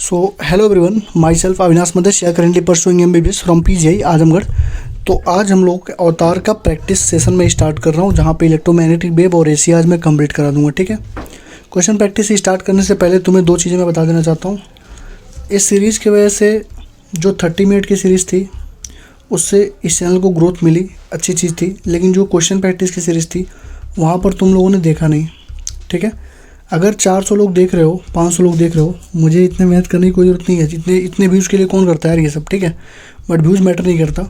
So hello everyone, myself Avinash Madesh, yeah currently pursuing MBBS from PGI Azamgarh. तो आज हम लोग अवतार का प्रैक्टिस सेशन में स्टार्ट कर रहा हूँ, जहाँ पे इलेक्ट्रोमैग्नेटिक वेव और AC आज मैं कंप्लीट करा दूंगा। ठीक है, क्वेश्चन प्रैक्टिस स्टार्ट करने से पहले तुम्हें दो चीज़ें मैं बता देना चाहता हूँ। इस सीरीज़ की वजह से जो 30 मिनट की सीरीज़ थी उससे इस चैनल को ग्रोथ मिली, अच्छी चीज़ थी। लेकिन जो क्वेश्चन प्रैक्टिस की सीरीज़ थी वहाँ पर तुम लोगों ने देखा नहीं। ठीक है, अगर 400 लोग देख रहे हो, 500 लोग देख रहे हो, मुझे इतने मेहनत करने की कोई ज़रूरत नहीं है। इतने व्यूज़ के लिए कौन करता है यार ये सब। ठीक है, बट व्यूज़ मैटर नहीं करता।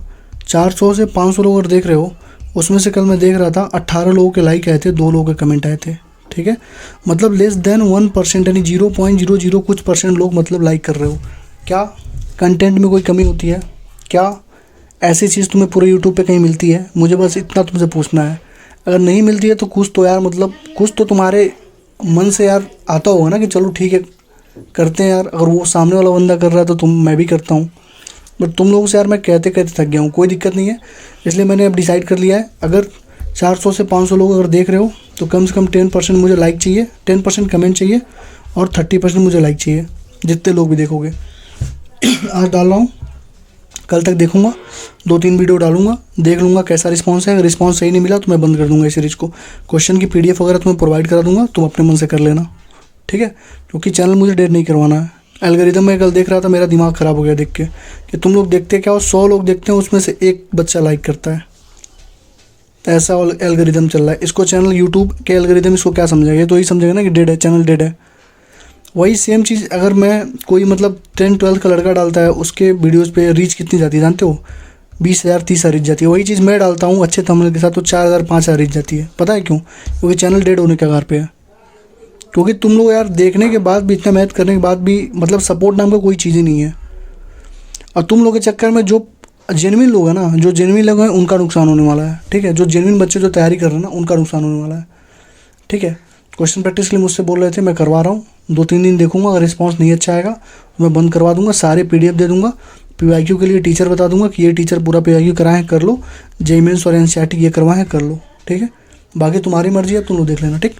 400 से 500 लोग अगर देख रहे हो, उसमें से कल मैं देख रहा था 18 लोगों के लाइक आए थे, 2 लोगों के कमेंट आए थे। ठीक है, मतलब लेस देन 1%, यानी 0.00 कुछ परसेंट लोग मतलब लाइक कर रहे हो। क्या कंटेंट में कोई कमी होती है? क्या ऐसी चीज़ तुम्हें पूरे यूट्यूब पे कहीं मिलती है? मुझे बस इतना तुमसे पूछना है। अगर नहीं मिलती है तो कुछ तो यार, मतलब कुछ तो तुम्हारे मन से यार आता होगा ना कि चलो ठीक है करते हैं यार। अगर वो सामने वाला बंदा कर रहा है तो मैं भी करता हूँ। बट तुम लोगों से यार मैं कहते कहते थक गया हूँ। कोई दिक्कत नहीं है, इसलिए मैंने अब डिसाइड कर लिया है, अगर 400 से 500 लोग अगर देख रहे हो तो कम से कम 10% मुझे लाइक चाहिए, 10% कमेंट चाहिए और 30% मुझे लाइक चाहिए, जितने लोग भी देखोगे। आज डाल रहा हूँ, कल तक देखूंगा, 2-3 वीडियो डालूंगा, देख लूँगा कैसा रिस्पांस है। अगर रिस्पांस सही नहीं मिला तो मैं बंद कर दूंगा इस सीरीज़ को। क्वेश्चन की PDF वगैरह तुम्हें प्रोवाइड करा दूंगा, तुम अपने मन से कर लेना। ठीक है, क्योंकि चैनल मुझे डेट नहीं करवाना है। एल्गोरिदम में कल देख रहा था, मेरा दिमाग ख़राब हो गया देख के कि तुम लोग देखते क्या हो, 100 लोग देखते हैं उसमें से एक बच्चा लाइक करता है। तो ऐसा एल्गोरिदम चल रहा है। इसको चैनल यूट्यूब के एल्गोरिदम इसको क्या समझेगा? तो यही समझेगा ना कि डेड है, चैनल डेड है। वही सेम चीज़ अगर मैं कोई मतलब 10-12 का लड़का डालता है, उसके वीडियोस पे रीच कितनी जाती है जानते हो? 20,000 30,000 रीच जाती है। वही चीज़ मैं डालता हूँ अच्छे थंबनेल के साथ तो 4,000 5,000 रीच जाती है। पता है क्यों? क्योंकि चैनल डेड होने के कगार पे है। क्योंकि तुम लोग यार देखने के बाद भी, इतना मेहनत करने के बाद भी, मतलब सपोर्ट नाम का कोई चीज़ ही नहीं है। और तुम लोग के चक्कर में जो जेन्युइन लोग हैं ना, जो जेन्युइन लोग हैं उनका नुकसान होने वाला है। ठीक है, जो जेन्युइन बच्चे जो तैयारी कर रहे हैं ना, उनका नुकसान होने वाला है। ठीक है, क्वेश्चन प्रैक्टिस के लिए मुझसे बोल रहे थे, मैं करवा रहा हूँ। 2-3 दिन देखूंगा, अगर रिस्पांस नहीं अच्छा आएगा तो मैं बंद करवा दूंगा। सारे PDF दे दूंगा। PYQ के लिए टीचर बता दूंगा कि ये टीचर पूरा PYQ कराएं, कर लो। JEE मेंस और NCERT ये करवाएं, कर लो। ठीक है, बाकी तुम्हारी मर्जी है, तुम लोग देख लेना। ठीक,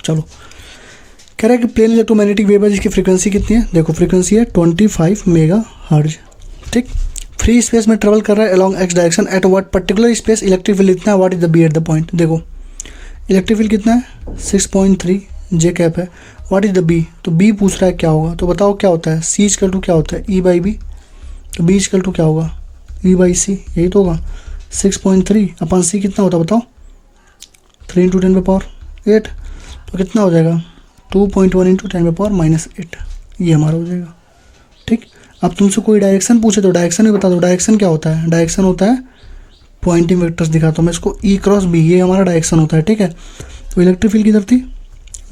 चलो। कह रहा है कि प्लेन इलेक्ट्रोमैग्नेटिक वेव है जिसकी फ्रीक्वेंसी कितनी है? देखो फ्रीक्वेंसी है 25 मेगाहर्ट्ज। ठीक, फ्री स्पेस में ट्रेवल कर रहा है along x direction at what particular space electric field इतना है, what is the B at the point. देखो इलेक्ट्रिक फील्ड कितना है? 6.3 J कैप है। What is the B? तो बी पूछ रहा है क्या होगा, तो बताओ क्या होता है? C = क्या होता है? E/B। तो B = क्या होगा? E/C, यही तो होगा। 6.3 अपन C कितना होता है बताओ? 3 × 10⁸ तो कितना हो जाएगा? 2.1 × 10⁻⁻8। ये हमारा हो जाएगा। ठीक, अब तुमसे कोई डायरेक्शन पूछे तो डायरेक्शन भी बता दो। डायरेक्शन क्या होता है? डायरेक्शन होता है पॉइंटिंग वेक्टर्स दिखाता हूँ मैं इसको, E×B, ये हमारा डायरेक्शन होता है। ठीक है, तो इलेक्ट्रिक फील्ड किधर थी?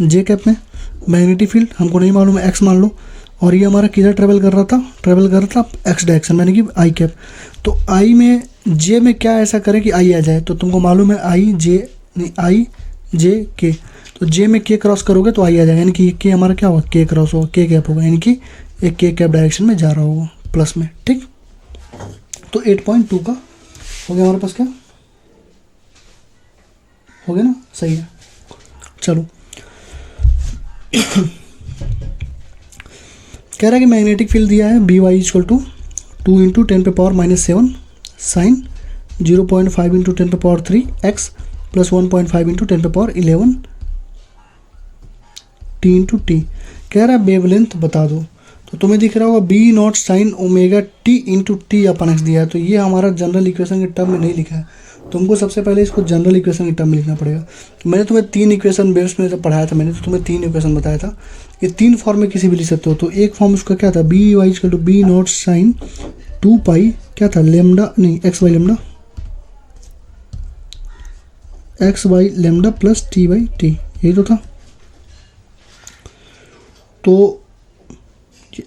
J कैप में। मैग्नेटिक फील्ड हमको नहीं मालूम है, X मान लो। और ये हमारा किधर ट्रेवल कर रहा था? ट्रेवल कर रहा था X डायरेक्शन, यानी कि I कैप। तो I में, J में क्या ऐसा करें कि I आ जाए? तो तुमको मालूम है I J K, तो J में K क्रॉस करोगे तो I आ जाएगा, यानी कि K हमारा क्या होगा? K क्रॉस होगा, K कैप होगा, यानी कि एक K कैप डायरेक्शन में जा रहा होगा प्लस में। ठीक, तो 8.2 का हो गया हमारे पास। क्या हो गया ना? सही है। चलो कह रहा है कि मैग्नेटिक फील्ड दिया है By = 2 × 10⁻⁻7 साइन 0.5 × 10⁻³ x + 1.5 × 10⁻11 t/t। कह रहा है वेवलेंथ बता दो। तो तुम्हें दिख रहा होगा B0 sin ω/t × t/x दिया है। तो ये हमारा जनरल इक्वेशन के टर्म में नहीं लिखा है, तुमको सबसे पहले इसको जनरल इक्वेशन के टर्म में लिखना पड़ेगा। तो मैंने तुम्हें 3 इक्वेशन बेस में जब पढ़ाया था, मैंने तो तुम्हें 3 इक्वेशन बताया था। ये 3 फॉर्म में किसी भी लिख सकते हो। तो एक फॉर्म उसका क्या था? By = B0 sin 2π क्या था? लेमडा नहीं, x/λ + t/t, यही तो था। तो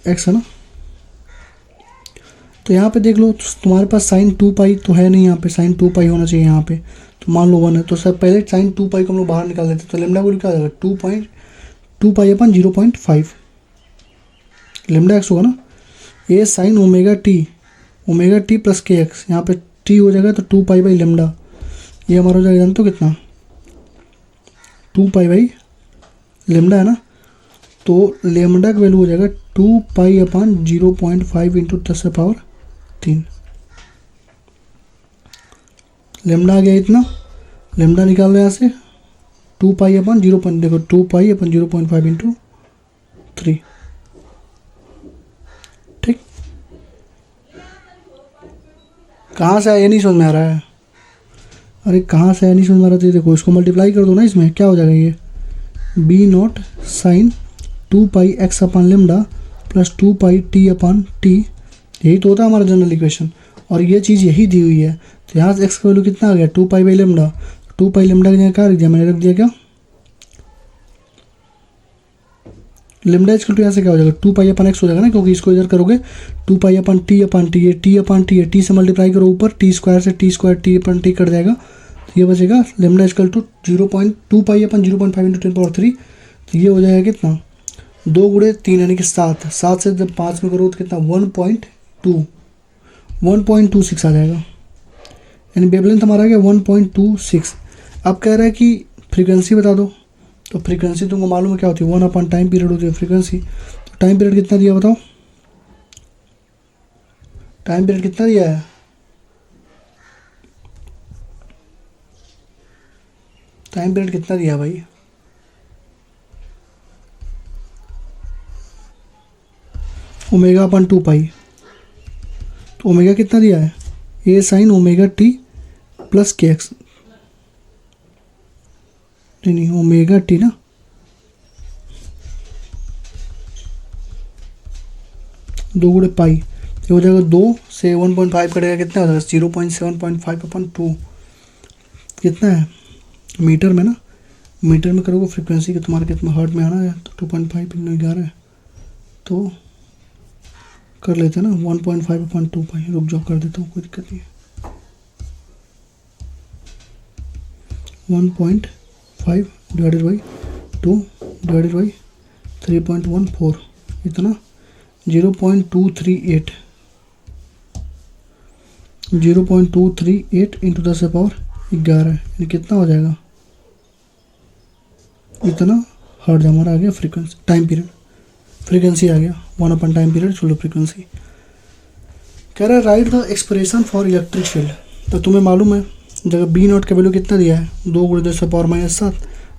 x है ना, तो यहाँ पे देख लो, तो तुम्हारे पास sin 2π तो है नहीं, यहाँ पे sin 2π होना चाहिए यहाँ पे। तो मान लो 1 है, तो सर पहले sin 2π को हम लोग बाहर निकाल देते, तो लेमडा को क्या हो जाएगा? 2.2π/0.5 लेमडा x होगा ना। ये sin ω/t + kx, यहाँ पे t हो जाएगा तो 2π/λ, ये हमारा हो जाएगा जानते हो कितना? 2π/λ है ना। तो लेमडा का वैल्यू हो जाएगा 2 पाई/0.5 इंटू 10⁻3। लेमडा आ गया इतना, लेमडा निकाल रहे हैं यहाँ से 2 पाई/0. देखो 2 पाई/0.5 इंटू 3। ठीक, कहाँ से आया नहीं समझ में आ रहा है? अरे कहाँ से आया नहीं समझ में आ रहा? तो देखो इसको मल्टीप्लाई कर दो ना, इसमें क्या हो जाएगा ये B0 साइन 2 पाई x/λ प्लस 2 पाई t/t। यही तो होता है हमारा जनरल इक्वेशन, और ये चीज़ यही दी हुई है। तो यहाँ से x का वैल्यू कितना आ गया 2 पाई/λ। 2 पाई/λ की जगह क्या रख दिया मैंने, रख दिया क्या लेमडा इक्वल टू यहाँ से क्या हो जाएगा 2 पाई/x हो जाएगा ना, क्योंकि इसको इधर करोगे 2 पाई/t/t, ये t/t है, t से मल्टीप्लाई करो ऊपर, t स्क्वायर से t स्क्वायर t/t कट जाएगा, तो ये बचेगा लेमडा इक्वल टू 0.2 पाई/0.5 इंटू 10⁻3। तो ये हो जाएगा कितना 2 गुणे 3 यानी कि 7। 7 से जब 5 में करो तो कितना 1.26 आ जाएगा, यानी वेवलेंथ हमारा आ गया 1.26। अब कह रहा है कि फ्रीक्वेंसी बता दो, तो फ्रीक्वेंसी तुमको मालूम है क्या होती है 1 टाइम पीरियड होती है फ्रीक्वेंसी। तो टाइम पीरियड कितना दिया बताओ, टाइम पीरियड कितना दिया है? टाइम पीरियड कितना दिया भाई? ω/2 पाई। तो ओमेगा कितना दिया है A sign ω/t plus kx, नहीं ω/t ना, दो गुणे पाई, ये हो जाएगा 2 से 1.5 कटेगा कितना हो जाएगा 0.7.5/2। कितना है मीटर में ना, मीटर में करोगे फ्रीक्वेंसी के तुम्हारे कितना हर्ट में आना है, तो 2.5 × 11 है, तो कर लेते हैं ना 1.5/2 पाई। रुक जाओ कर देता हूँ, कोई दिक्कत नहीं है। 1.5 डिवाइडेड बाई 2 डिवाइडेड बाई 3.14, इतना 0.238 इंटू 10⁻11, यानी कितना हो जाएगा इतना हर्ट्ज हमारा आ गया फ्रीक्वेंसी, टाइम पीरियड फ्रीक्वेंसी आ गया 1 टाइम पीरियड चलो फ्रीक्वेंसी। कह रहा है right the expression for electric field. तो तुम्हें मालूम है जगह B0 का वैल्यू कितना दिया है 2 × 10⁻⁻7,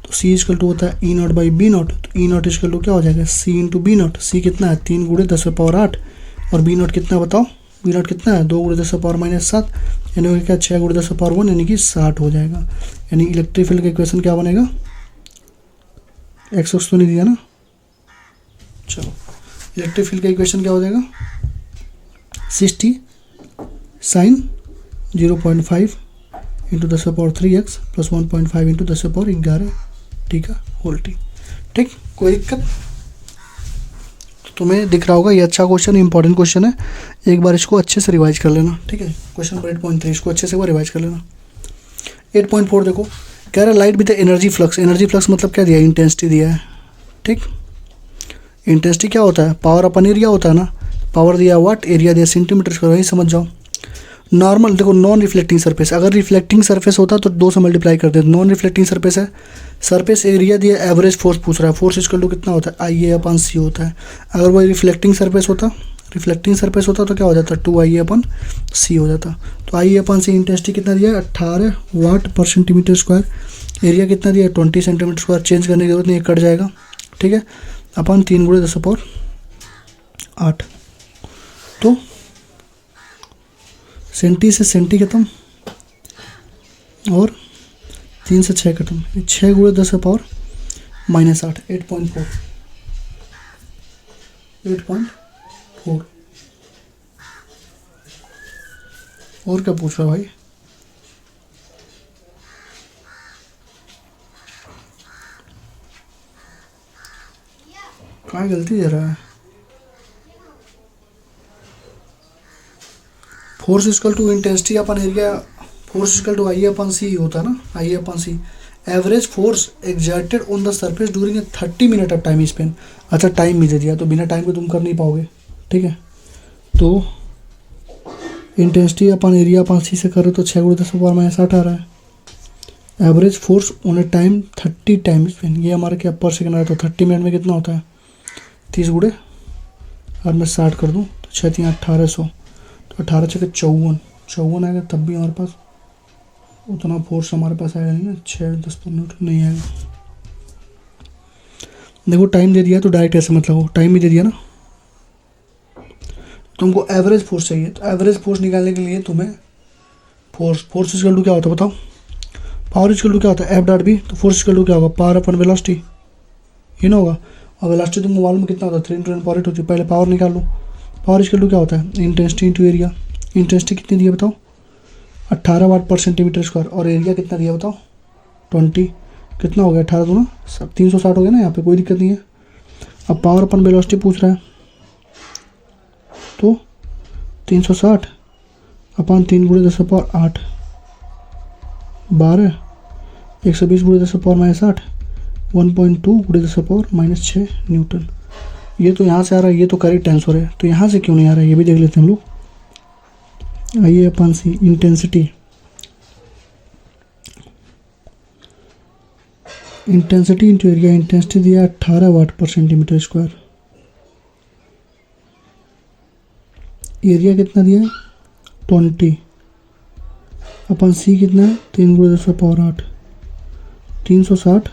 तो C इक्वल टू होता है E0/B0। तो E0 इक्वल टू क्या हो जाएगा C इंटू B0। C कितना है 3 × 10⁸, और B0 कितना बताओ, B0 कितना है 2 × 10⁻⁷, यानी क्या 6 × 10⁻1 यानी कि 60 हो जाएगा। यानी इलेक्ट्रिक फील्ड का इक्वेशन क्या बनेगा, x तो नहीं दिया ना, चलो इलेक्ट्रिक फील्ड का इक्वेशन क्या हो जाएगा 60 sign 0.5 into 10⁻3x plus 1.5 into 10⁻11 ठीक है होल टी। ठीक, कोई दिक्कत? तो तुम्हें दिख रहा होगा ये अच्छा क्वेश्चन, इंपॉर्टेंट क्वेश्चन है, एक बार इसको अच्छे से रिवाइज कर लेना। ठीक है, क्वेश्चन नंबर 8.3 इसको अच्छे से एक बार रिवाइज कर लेना। 8.4 देखो, कह रहा है light with energy flux. Energy flux मतलब क्या दिया है, इंटेंसिटी दिया है। ठीक, इंटेंसिटी क्या होता है, पावर अपन एरिया होता है ना, पावर दिया वाट, एरिया दिया सेंटीमीटर का, वही समझ जाओ। नॉर्मल देखो नॉन रिफ्लेक्टिंग सरफेस, अगर रिफ्लेक्टिंग सरफेस होता तो 2 से मल्टीप्लाई कर देते। नॉन रिफ्लेक्टिंग सरफेस है, सरफेस एरिया दिया, एवरेज फोर्स पूछ रहा है, फोर्स इक्वल टू कितना होता है IA/C होता है। अगर वो रिफ्लेक्टिंग सरफेस होता तो क्या हो जाता 2IA/C हो जाता। तो IA/C इंटेंसिटी कितना दिया है 18 वाट पर सेंटीमीटर स्क्वायर, एरिया कितना दिया 20 सेंटीमीटर स्क्वायर, चेंज करने की जरूरत नहीं, कट जाएगा। ठीक है, अपन 3 × 10⁸8, तो सेंटी से सेंटी खत्म और 3 से 6 खत्म, 6 × 10⁻⁻8 8.4 और क्या पूछ रहा भाई, कहाँ गलती दे रहा है। Force equal to intensity upon area, force equal to IA/C होता है ना, IA/C average force exerted on the surface during 30 minute of time span. अच्छा टाइम भी दे दिया, तो बिना टाइम के तुम कर नहीं पाओगे। ठीक है, तो इंटेंसिटी अपन एरिया/C से करो तो 6 × 10⁻⁷ आ रहा है। Average force on A time 30 time Spain, ये हमारा क्या पर सेकंड आ रहा है, तो 30 मिनट में कितना होता है 30 गुड़े और मैं 60 कर दूँ तो 6 3 1800, तो 18 6 54 आएगा, तब भी हमारे पास उतना फोर्स हमारे पास आएगा नहीं ना, 6-10 न्यूटन नहीं आएगा। देखो टाइम दे दिया तो डायरेक्ट ऐसे मत लगाओ, टाइम भी दे दिया ना। तुमको एवरेज फोर्स चाहिए, तो एवरेज फोर्स निकालने के लिए तुम्हें फोर्स इक्वल टू क्या होता है बताओ, पावर इक्वल टू क्या होता है, एफ डॉट बी। तो फोर्स इक्वल टू क्या होगा, पावर अपन वेलोसिटी, ये ना होगा। और वेलोसिटी तुमको मालूम कितना होता है, 3 × 10⁻⁸ होती है। पहले पावर निकाल लो, पावर इक्वल टू क्या होता है, इंटेंसिटी इंटू एरिया। इंटेंसिटी कितनी दी है बताओ, 18 वाट पर सेंटीमीटर स्क्वायर, और एरिया कितना दिया बताओ, 20। कितना हो गया, 18 दूना सब 360 हो गया ना, यहाँ पे कोई दिक्कत नहीं है। अब पावर अपन वेलोसिटी पूछ रहा है, तो 360 अपन 3 × 10⁸ 12, 120 × 10⁻⁸ 1.2 × 10⁻⁻6 न्यूटन। ये तो यहाँ से आ रहा है, ये तो करेक्ट आंसर है। तो यहाँ से क्यों नहीं आ रहा है, ये भी देख लेते हैं हम लोग। आइए अपन सी इंटेंसिटी इंटू एरिया। इंटेंसिटी दिया 18 वाट पर सेंटीमीटर स्क्वायर, एरिया कितना दिया है 20, अपन सी कितना है 3 × 10⁸ 360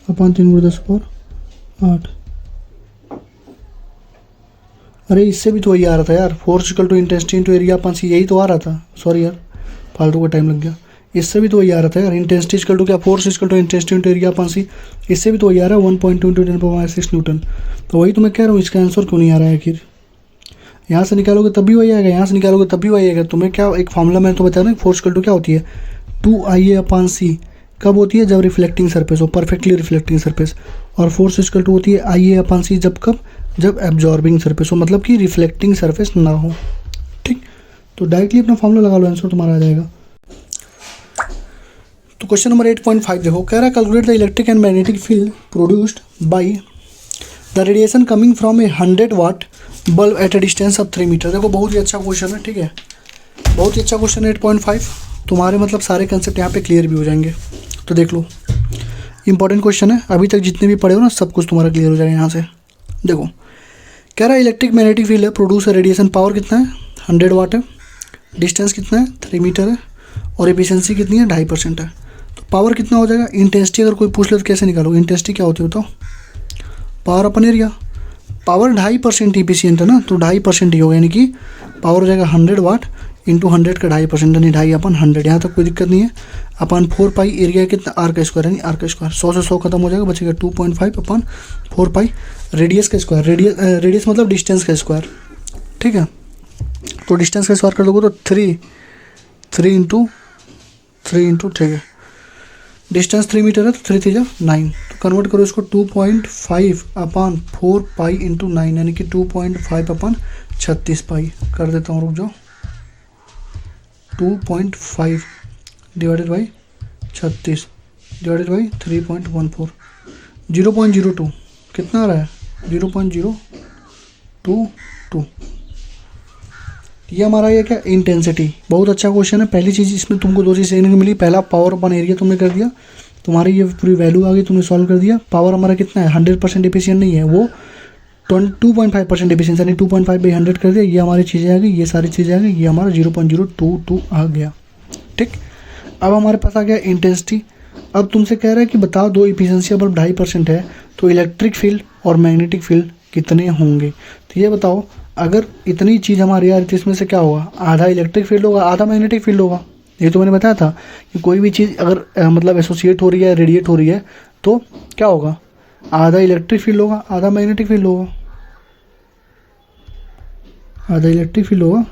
अपन 3 × 10⁸। अरे इससे भी तो वही आ रहा था यार, force equal to intensity into area upon C, यही तो आ रहा था। सॉरी यार, फालतू का टाइम लग गया। इससे भी तो वही आ रहा था यार, इंटेंसिटी इक्वल टू क्या, force equal to intensity into area upon C. इससे भी तो वही आ रहा है 1.2 × 10⁻⁶ न्यूटन। तो वही तो मैं कह रहा हूँ, इसका आंसर क्यों नहीं आ रहा है आखिर। यहाँ से निकालोगे तब भी वही आएगा, यहाँ से निकालोगे तब भी वही आएगा। तुम्हें क्या एक फॉर्मूला मैंने तो बताया ना, फोर्स इक्वल टू क्या होती है, 2IA/c। कब होती है, जब रिफ्लेक्टिंग सरफेस हो, परफेक्टली रिफ्लेक्टिंग सरफेस। और फोर्स इक्वल टू होती है IA/c, जब कब, जब एब्जॉर्बिंग सरफेस हो, मतलब कि रिफ्लेक्टिंग सरफेस ना हो। ठीक, तो डायरेक्टली अपना फॉर्मूला लगा लो, आंसर तुम्हारा आ जाएगा। तो क्वेश्चन नंबर 8.5 देखो, कह रहा है calculate the electric and magnetic field produced by the radiation coming from a 100 watt bulb at a distance of 3 metre. देखो बहुत ही अच्छा क्वेश्चन है, ठीक है, बहुत ही अच्छा क्वेश्चन है 8.5। तुम्हारे मतलब सारे कंसेप्ट यहाँ पे क्लियर भी हो जाएंगे। तो देख लो, इंपॉर्टेंट क्वेश्चन है, अभी तक जितने भी पढ़े हो ना सब कुछ तुम्हारा क्लियर हो जाएगा यहाँ से। देखो कह रहा है इलेक्ट्रिक मैग्नेटिक फील्ड है, प्रोड्यूस रेडिएशन, पावर कितना है 100 वाट है, डिस्टेंस कितना है 3 मीटर है, और एफिशिएंसी कितनी है 2.5% है। तो पावर कितना हो जाएगा, इंटेंसिटी अगर कोई पूछ ले तो कैसे निकालोगे, इंटेंसिटी क्या होती है बताओ, पावर अपन एरिया। पावर 2.5% इफिशिएंट है ना, तो 2.5% ही होगा, यानी कि पावर हो जाएगा 100 वाट इंटू 100 का 2.5%, यानी 2.5/100। यहाँ तक कोई दिक्कत नहीं है। अपन 4 पाई एरिया कितना, आर का स्क्वायर, यानी आर का स्क्वायर 100 से 100 खत्म हो जाएगा, बचेगा 2.5 अपन 4 पाई रेडियस का स्क्वायर। रेडियस मतलब डिस्टेंस का स्क्वायर, ठीक है। तो डिस्टेंस का स्क्वायर कर दोगे तो 3 इंटू ठीक है, डिस्टेंस 3 मीटर है तो 3 3 9। तो कन्वर्ट करो इसको 2.5/4 पाई इंटू 9, यानी कि 2.5/36 पाई कर देता हूँ, रुक जाओ। 2.5 डिवाइडेड बाई 36 डिवाइडेड बाई 3.14, 0.02 कितना आ रहा है 0.022। ये हमारा ये क्या, इंटेंसिटी। बहुत अच्छा क्वेश्चन है। पहली चीज़ इसमें तुमको 2 चीज़ सीखने को मिली, पहला पावर अपन एरिया तुमने कर दिया, तुम्हारी ये पूरी वैल्यू आ गई, तुमने सॉल्व कर दिया। पावर हमारा कितना है 100% एफिशिएंट नहीं है, वो 2.5% एफिशिएंसी, यानी 2.5/100 कर दिया। ये हमारी चीज़ें आ गई, ये सारी चीज़ें आ गई, ये हमारा 0.022 आ गया। ठीक, अब हमारे पास आ गया इंटेंसिटी। अब तुमसे कह रहा है कि बताओ दो एफिशिएंसी अब 2.5% है, तो इलेक्ट्रिक फील्ड और मैग्नेटिक फील्ड कितने होंगे। तो ये बताओ, अगर इतनी चीज़ हमारी यार, तो इसमें से क्या होगा, आधा इलेक्ट्रिक फील्ड होगा, आधा मैग्नेटिक फील्ड होगा। ये तो मैंने बताया था कि कोई भी चीज़ अगर मतलब एसोसिएट हो रही है, रेडिएट हो रही है, तो क्या होगा, आधा इलेक्ट्रिक फील्ड होगा, आधा मैग्नेटिक फील्ड होगा, आधा इलेक्ट्रिक फील्ड होगा,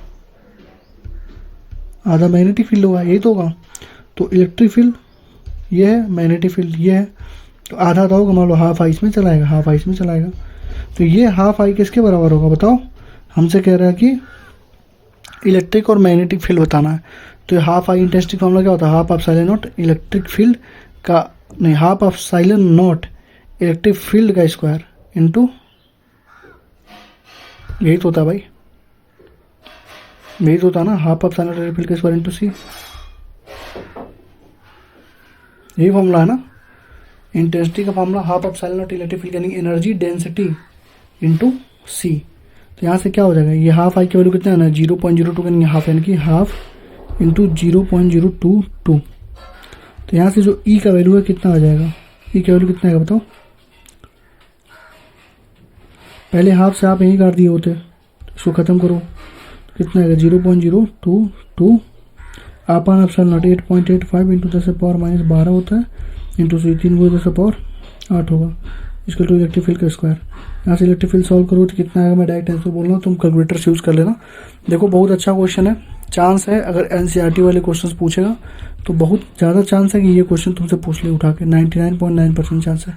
आधा मैग्नेटिक फील्ड होगा, यही तो होगा। तो इलेक्ट्रिक फील्ड ये है, मैग्नेटिक फील्ड ये है, तो आधा आधा होगा, मान लो हाफ आई इसमें चलाएगा, हाफ आई इसमें चलाएगा। तो ये हाफ आई किसके बराबर होगा बताओ, हमसे कह रहा है कि इलेक्ट्रिक और मैग्नेटिक फील्ड बताना है। तो हाफ आई इंटेंसिटी फॉर्मूला क्या होता है, half of silent not electric field का, नहीं, half of silent not electric field का स्क्वायर इनटू, यही तो होता है भाई, यही तो होता है ना, half of silent electric field का स्क्वायर इनटू सी, यही फॉर्मूला है ना। इंटेंसिटी का formula half of silent not electric field, यानी एनर्जी डेंसिटी इंटू सी। तो यहाँ से क्या हो जाएगा, ये हाफ आई की वैल्यू कितना है ना 0.02 करेंगे हाफ, यानी कि हाफ इंटू 0.022। तो यहाँ से जो ई का वैल्यू है कितना आ जाएगा, ई का वैल्यू कितना है बताओ। पहले हाफ से आप यहीं काट दिए होते, इसको ख़त्म करो, कितना आएगा 0.022 अपन अपसाइल नॉट 8.85 इंटू 10⁻⁻12 होता है, इंटू सी 3 × 10⁸ होगा, इसके टू इलेक्ट्रिक फील्ड का स्क्वायर। यहाँ से इलेक्ट्रिक फील्ड सॉल्व करो तो कितना आएगा, मैं डायरेक्ट आंसर बोल रहा हूँ, तुम कैलकुलेटर यूज़ कर लेना। देखो बहुत अच्छा क्वेश्चन है, चांस है अगर एनसीईआरटी वाले क्वेश्चन पूछेगा तो बहुत ज़्यादा चांस है कि ये क्वेश्चन तुमसे पूछ ले उठा के, 99.9% चांस है,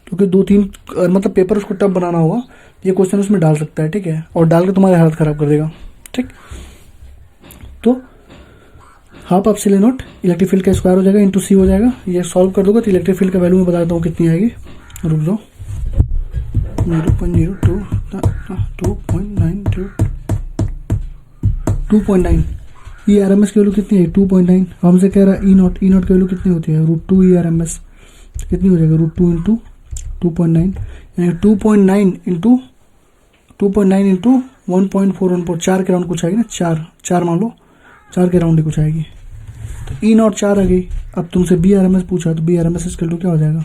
क्योंकि 2-3 मतलब पेपर उसको टफ बनाना होगा, ये क्वेश्चन उसमें डाल सकता है, ठीक है, और डाल के तुम्हारी हालत ख़राब कर देगा, ठीक। तो हाफ ऑफ सिले नोट इलेक्ट्रिक फील्ड का स्क्वायर हो जाएगा इंटू सी हो जाएगा, ये सॉल्व कर दोगे तो इलेक्ट्रिक फील्ड का वैल्यू मैं बता देता हूँ कितनी आएगी, रुक जाओ 0.02 2.9 ई आर एम एस की वैल्यू कितनी है 2.9। हमसे कह रहा है ई नॉट की वैल्यू कितनी होती है √2 ई आर एम एस, कितनी हो जाएगा √2 इंटू 2.9, यानी 2.9 इंटू 1.414, 4 के राउंड कुछ आएगी ना, 4 मान लो 4 के राउंड ही कुछ आएगी, तो ई नॉट 4 आ गई। अब तुमसे बी आर एम एस पूछा तो बी आर एम एस इसका क्या हो जाएगा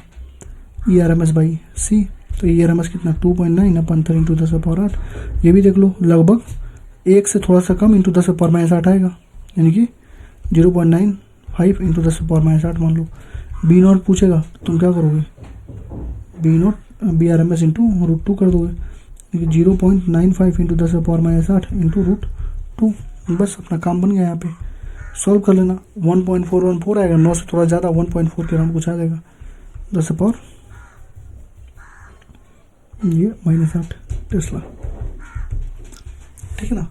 E R M S by सी, तो ई आर एम एस कितना 2.9 अपन 3 इंटू 10⁸, ये भी देख लो लगभग 1 से थोड़ा सा कम इंटू 10⁻8 आएगा, यानी कि 0.95 इंटू 10⁻8 मान लो। बी नॉट पूछेगा तो तुम क्या करोगे, B R M S into √2 कर दोगे, 0.95 इंटू 10⁻8 इंटू √2, बस अपना काम बन गया। यहाँ पे सॉल्व कर लेना, 1.414 आएगा, 9 से थोड़ा ज़्यादा 1.4 के राउंड कुछ आ जाएगा 10⁻, ये -8 टेस्ला, ठीक है ना।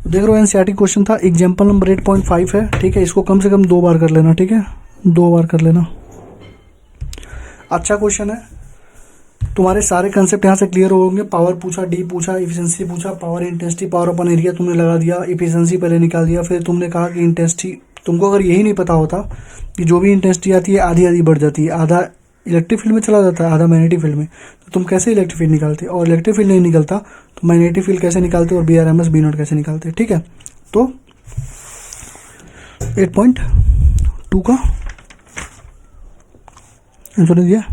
देख रहे हो एनसीईआरटी क्वेश्चन था, एग्जाम्पल नंबर 8.5 है, ठीक है, इसको कम से कम 2 बार कर लेना, ठीक है, 2 बार कर लेना। अच्छा क्वेश्चन है, तुम्हारे सारे कंसेप्ट यहाँ से क्लियर होंगे। पावर पूछा, डी पूछा, इफिशिएंसी पूछा, पावर इंटेंसिटी, पावर अपन एरिया तुमने लगा दिया, इफिशिएंसी पहले निकाल दिया, फिर तुमने कहा कि इंटेंसिटी, तुमको अगर यही नहीं पता होता कि जो भी इंटेंसिटी आती है आधी आधी बढ़ जाती है, आधा इलेक्ट्रिक फील्ड में चला जाता है, आधा मैग्नेटिक फील्ड में, तो तुम कैसे इलेक्ट्रिक फील्ड निकालते, और इलेक्ट्रिक फील्ड नहीं निकलता तो मैग्नेटिक फील्ड कैसे निकालते, और B R M S B not कैसे निकालते, ठीक है। तो 8.2 का आंसर दिया,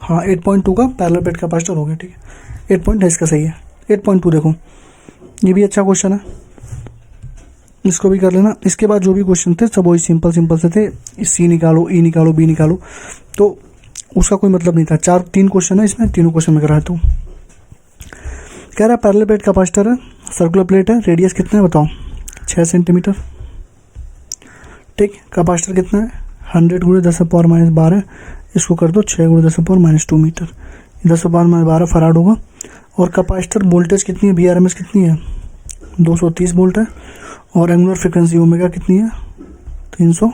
हाँ 8.2 का पैरेलल प्लेट कैपेसिटर हो गया, ठीक है, 8 इसका सही है, 8.2 देखो, ये भी अच्छा क्वेश्चन है, इसको भी कर लेना। इसके बाद जो भी क्वेश्चन थे सब वही सिंपल से थे, सी निकालो, ई निकालो, बी निकालो, तो उसका कोई मतलब नहीं था। 3 क्वेश्चन है इसमें, तीनों क्वेश्चन में करा है। तो कह रहा है पैरेलल प्लेट कैपेसिटर है, सर्कुलर प्लेट है, रेडियस कितना है बताओ 6 सेंटीमीटर, ठीक, कैपेसिटर कितना है 100 × 10⁻12, इसको कर दो 6 × 10⁻2 मीटर, 10⁻12 फराड होगा। और कैपेसिटर वोल्टेज कितनी है, VRMS कितनी है 230 वोल्ट है, और एंगुलर फ्रिक्वेंसी ओमेगा कितनी है 300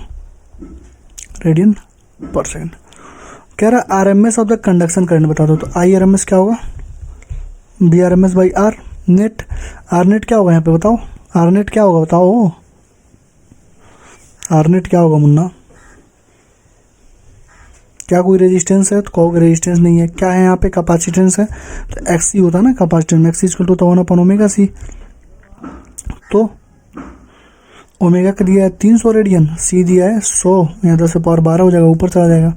रेडियन पर सेकेंड। कह रहा है RMS of the conduction current बता दो, तो IRMS क्या होगा VRMS by R net. R net क्या होगा यहाँ पे बताओ, आर नेट क्या होगा बताओ, आर नेट क्या होगा मुन्ना, क्या कोई रेजिस्टेंस है, तो कहोगे रेजिस्टेंस नहीं है, क्या है यहाँ पे कैपेसिटेंस है, तो XC होता है ना कैपेसिटेंस, XC इक्वल टू 1/ओमेगा C, तो ओमेगा का दिया है 300 रेडियन, C दिया है 100, यहाँ 10⁻12 हो जाएगा, ऊपर चला जाएगा,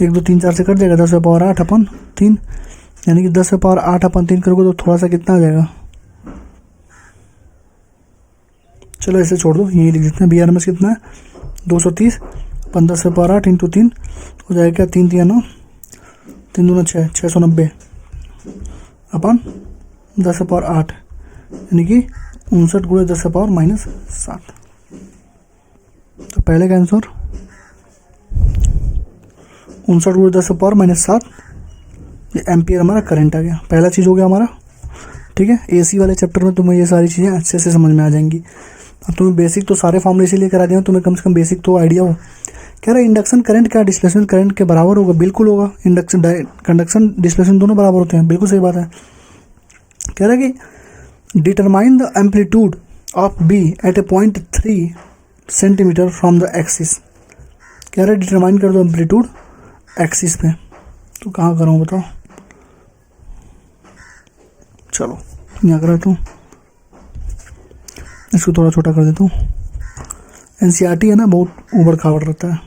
1 2 3 4 से कट जाएगा, 10⁻8/3, यानी कि 10⁻8/3 करोगे तो थोड़ा सा कितना आ जाएगा, चलो ऐसे छोड़ दो, यही लिख देते हैं। VRMS कितना है 230 अपन 10⁻8 इंटू 3 हो जाएगा क्या, 3 3 9 3 दूना 6, 690 अपन 10⁻8, यानी कि 59 × 10⁻−7। तो पहले का आंसर 59 × 10⁻−7, ये एम्पियर हमारा करंट आ गया, पहला चीज़ हो गया हमारा, ठीक है। AC वाले चैप्टर में तुम्हें ये सारी चीज़ें अच्छे से समझ में आ जाएंगी। अब तुम्हें बेसिक तो सारे फॉर्मूले इसीलिए करा दिया, तुम्हें कम से कम बेसिक तो आइडिया हो। कह रहा है इंडक्शन करंट क्या डिस्प्लेसमेंट करंट के बराबर होगा, बिल्कुल होगा, इंडक्शन कंडक्शन डिस्प्लेसमेंट दोनों बराबर होते हैं, बिल्कुल सही बात है। कह रहा है कि determine the amplitude of B at a point 3 centimetre from the axis. कह रहा है डिटरमाइन कर दो एम्पलीट्यूड एक्सिस पे, तो कहाँ करूँ बताओ, चलो यहाँ करा तो इसको थोड़ा छोटा कर देता हूँ। एनसीईआरटी है ना, बहुत उबड़ खाबड़ रहता है।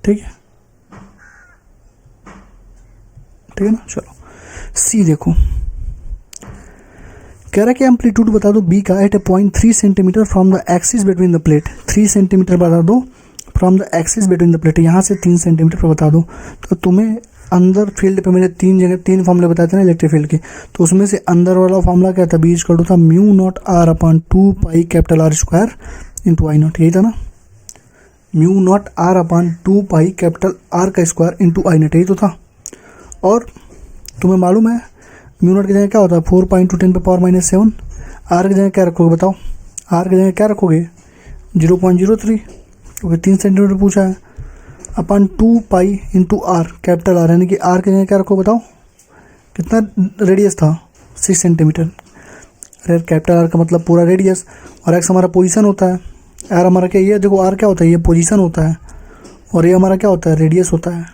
ठीक है, ठीक है ना। चलो सी देखो, कह रहा है कि एम्पलीट्यूड बता दो बी का at a point 3 centimetre from the axis between the plate. 3 centimetre बता दो from the axis between the plate, यहाँ से 3 सेंटीमीटर पर बता दो। तो तुम्हें अंदर फील्ड पे मैंने 3 फॉर्मूले बताए थे ना इलेक्ट्रिक फील्ड के, तो उसमें से अंदर वाला फॉर्मूला क्या था, बी इक्वल टू था mu not R upon 2 pi capital R square into I not, यही था ना। Mu not R upon 2 pi capital R का स्क्वायर इंटू आई नॉट, यही तो था। और तुम्हें मालूम है म्यू नॉट की जगह क्या होता है, 4 पाई इंटू 10 पे पावर माइनस 7। आर की जगह क्या रखोगे बताओ, आर की जगह क्या रखोगे 0.03, क्योंकि 3 सेंटीमीटर पूछा है, अपन 2 pi into are capital R, यानी कि आर की जगह क्या रखो बताओ, कितना रेडियस था 6 सेंटीमीटर। अरे कैपिटल आर का मतलब पूरा रेडियस, और एक्स हमारा पोजीशन होता है। आर हमारा क्या, ये देखो आर क्या होता है, ये पोजीशन होता है, और ये हमारा क्या होता है, रेडियस होता है।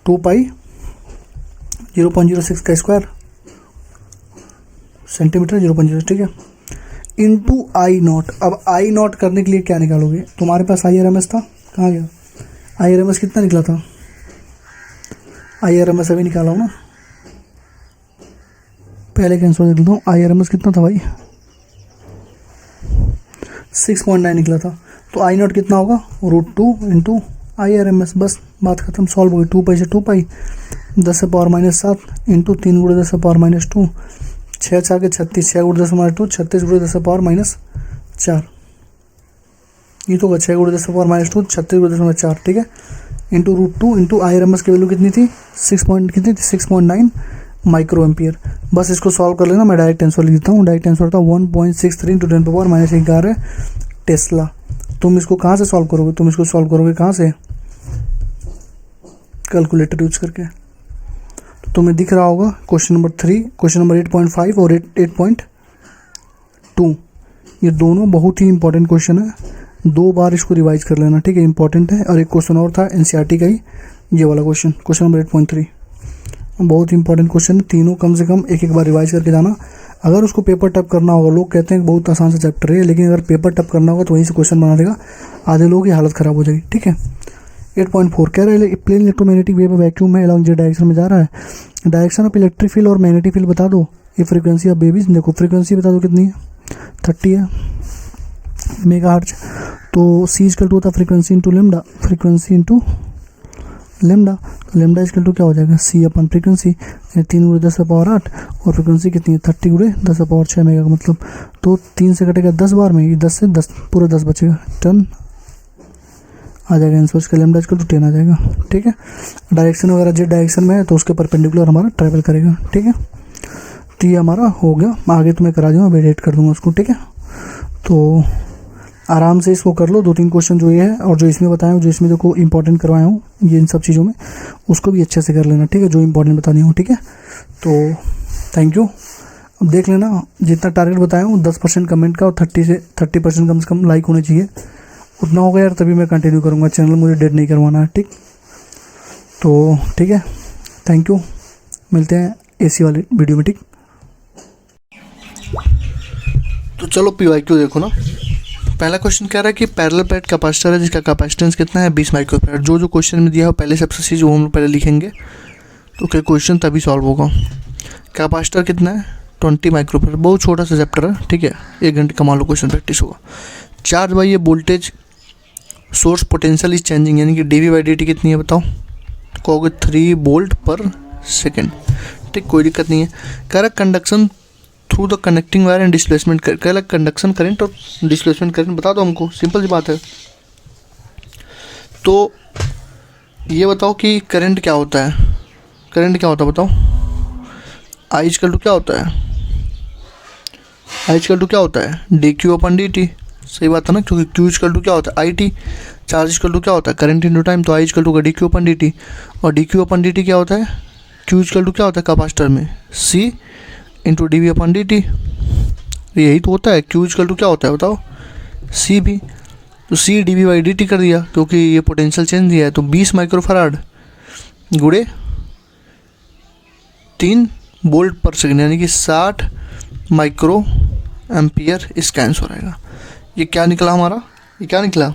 2 पाई 0.06 का स्क्वायर सेंटीमीटर 0.06, ठीक है, इंटू आई नॉट। अब आई नॉट करने के लिए क्या निकालोगे, तुम्हारे पास आई आर एम एस था, कहाँ गया आई आर एम एस, कितना निकला था, आई आर एम एस अभी निकाला हूँ ना, पहले कैंसिल कर देता हूँ। आई आर एम एस कितना था भाई, 6.9 निकला था। तो आई नॉट कितना होगा, √2 into I R M S, बस बात खत्म, सॉल्व हो गई। 2 पाई से 2 पाई 10 से पावर माइनस 7 इंटू 3 गुणे 10 से पावर माइनस 2, 6 4 के 36, 6 गुणे 10 माइनस 2, 36 गुणे 10 से पावर माइनस 4, ये तो होगा 6 गुणे 10 से पावर माइनस 2, 36 गुणे 10 माइनस 4, ठीक है, into √2 into I R M S की वैल्यू कितनी थी, 6.9 माइक्रो एम्पियर। बस इसको सॉल्व कर लेना, मैं डायरेक्ट आंसर लिख देता हूँ। डायरेक्ट आंसर था 1.63 इंटू 10 पावर माइनस 11 टेस्ला। तुम इसको कहाँ से सॉल्व करोगे, तुम इसको सॉल्व करोगे कहाँ से, कैलकुलेटर यूज करके। तो तुम्हें दिख रहा होगा क्वेश्चन नंबर 3, क्वेश्चन नंबर 8.5 और 8.2, ये दोनों बहुत ही इंपॉर्टेंट क्वेश्चन है, 2 बार इसको रिवाइज कर लेना, ठीक है, इंपॉर्टेंट है। और एक क्वेश्चन और था एनसीईआरटी का ही, ये वाला क्वेश्चन, क्वेश्चन नंबर 8.3, बहुत इंपॉर्टेंट क्वेश्चन है। तीनों कम से कम एक बार रिवाइज करके जाना। अगर उसको पेपर टप करना होगा, लोग कहते हैं कि बहुत आसान सा चैप्टर है, लेकिन अगर पेपर टप करना होगा तो वहीं से क्वेश्चन बना देगा, आधे लोगों की हालत ख़राब हो जाएगी, ठीक है। 8.4 कह रहे हैं प्लेन इलेक्ट्रोमैग्नेटिक वेव वैक्यूम में अलॉन्ग जे डायरेक्शन में जा रहा है, डायरेक्शन ऑफ इलेक्ट्रिक फील्ड और मैग्नेटिक फील्ड बता दो। ये फ्रीक्वेंसी ऑफ बेबीज, देखो फ्रीक्वेंसी बता दो कितनी है, 30 है मेगाहर्ट्ज। तो सी इक्वल टू होता frequency into lambda, frequency into lambda, तो लेमडा इक्वल टू क्या हो जाएगा, सी अपन फ्रीक्वेंसी, 3 गुणे 10 पावर 8, और फ्रीक्वेंसी कितनी है 30 गुणे 10 पावर 6 मेगा का मतलब, तो 3 से कटेगा 10 बार में, ये 10 से 10 पूरा 10 बचेगा, 10 आ जाएगा आंसर, इसका लेमडा इक्वल टू 10 आ जाएगा, ठीक है। डायरेक्शन वगैरह जेड डायरेक्शन में है तो उसके परपेंडिकुलर हमारा ट्रैवल करेगा, ठीक है। तो ये हमारा हो गया, आगे तुम्हें करा दूँगा, मैं एडिट कर दूँगा उसको, ठीक है। तो आराम से इसको कर लो, 2-3 क्वेश्चन जो ये है और जो इसमें बताया हूँ, जो इसमें देखो इंपॉर्टेंट करवाया हूँ ये इन सब चीज़ों में, उसको भी अच्छे से कर लेना, ठीक है, जो इंपॉर्टेंट बतानी हो, ठीक है। तो थैंक यू। अब देख लेना, जितना टारगेट बताया हूँ 10% कमेंट का और 30% कम से कम लाइक होने चाहिए, उतना होगा यार तभी मैं कंटिन्यू करूँगा, चैनल मुझे डेड नहीं करवाना है, ठीक। तो ठीक है, थैंक यू, मिलते हैं एसी वाले वीडियो में, ठीक। तो चलो PYQ देखो ना। पहला क्वेश्चन कह रहा है कि पैरेलल प्लेट कैपेसिटर है जिसका कैपेसिटेंस कितना है 20 माइक्रोफैराड। जो क्वेश्चन में दिया है पहले सबसे चीज़ वो हम लोग पहले लिखेंगे, तो क्या क्वेश्चन तभी सॉल्व होगा। कैपेसिटर कितना है 20 माइक्रोफैराड, बहुत छोटा सा चैप्टर है, ठीक है, 1 घंटे का मान लो क्वेश्चन प्रैक्टिस होगा। चार्ज बाई ये voltage source potential is changing, यानी कि dV/dt कितनी है बताओ, कहोगे 3 वोल्ट पर सेकेंड, ठीक, कोई दिक्कत नहीं है। कह रहा conduction through the connecting wire and displacement, कह रहा कंडक्शन करंट और डिस्प्लेसमेंट करंट बता दो हमको, सिंपल सी बात है। तो ये बताओ कि करंट क्या होता है, करंट क्या होता है बताओ, I इक्वल टू क्या होता है, I इक्वल टू क्या होता है dQ/dt, सही बात है ना, क्योंकि Q इक्वल टू क्या होता है IT, चार्ज इक्वल टू क्या होता है करंट इनटू टाइम, तो I इक्वल टू dQ/dt, और dQ/dt क्या होता है, Q इक्वल टू क्या होता है कैपेसिटर में C इंटू dV/dt, यही तो होता है। Q इक्वल टू क्या होता है बताओ, C भी, तो C D V by D T कर दिया क्योंकि ये पोटेंशियल चेंज दिया है। तो 20 माइक्रोफराड गुणे 3 वोल्ट पर सेकेंड यानी कि 60 माइक्रो एम्पियर इसका आंसर आएगा। ये क्या निकला हमारा, ये क्या निकला,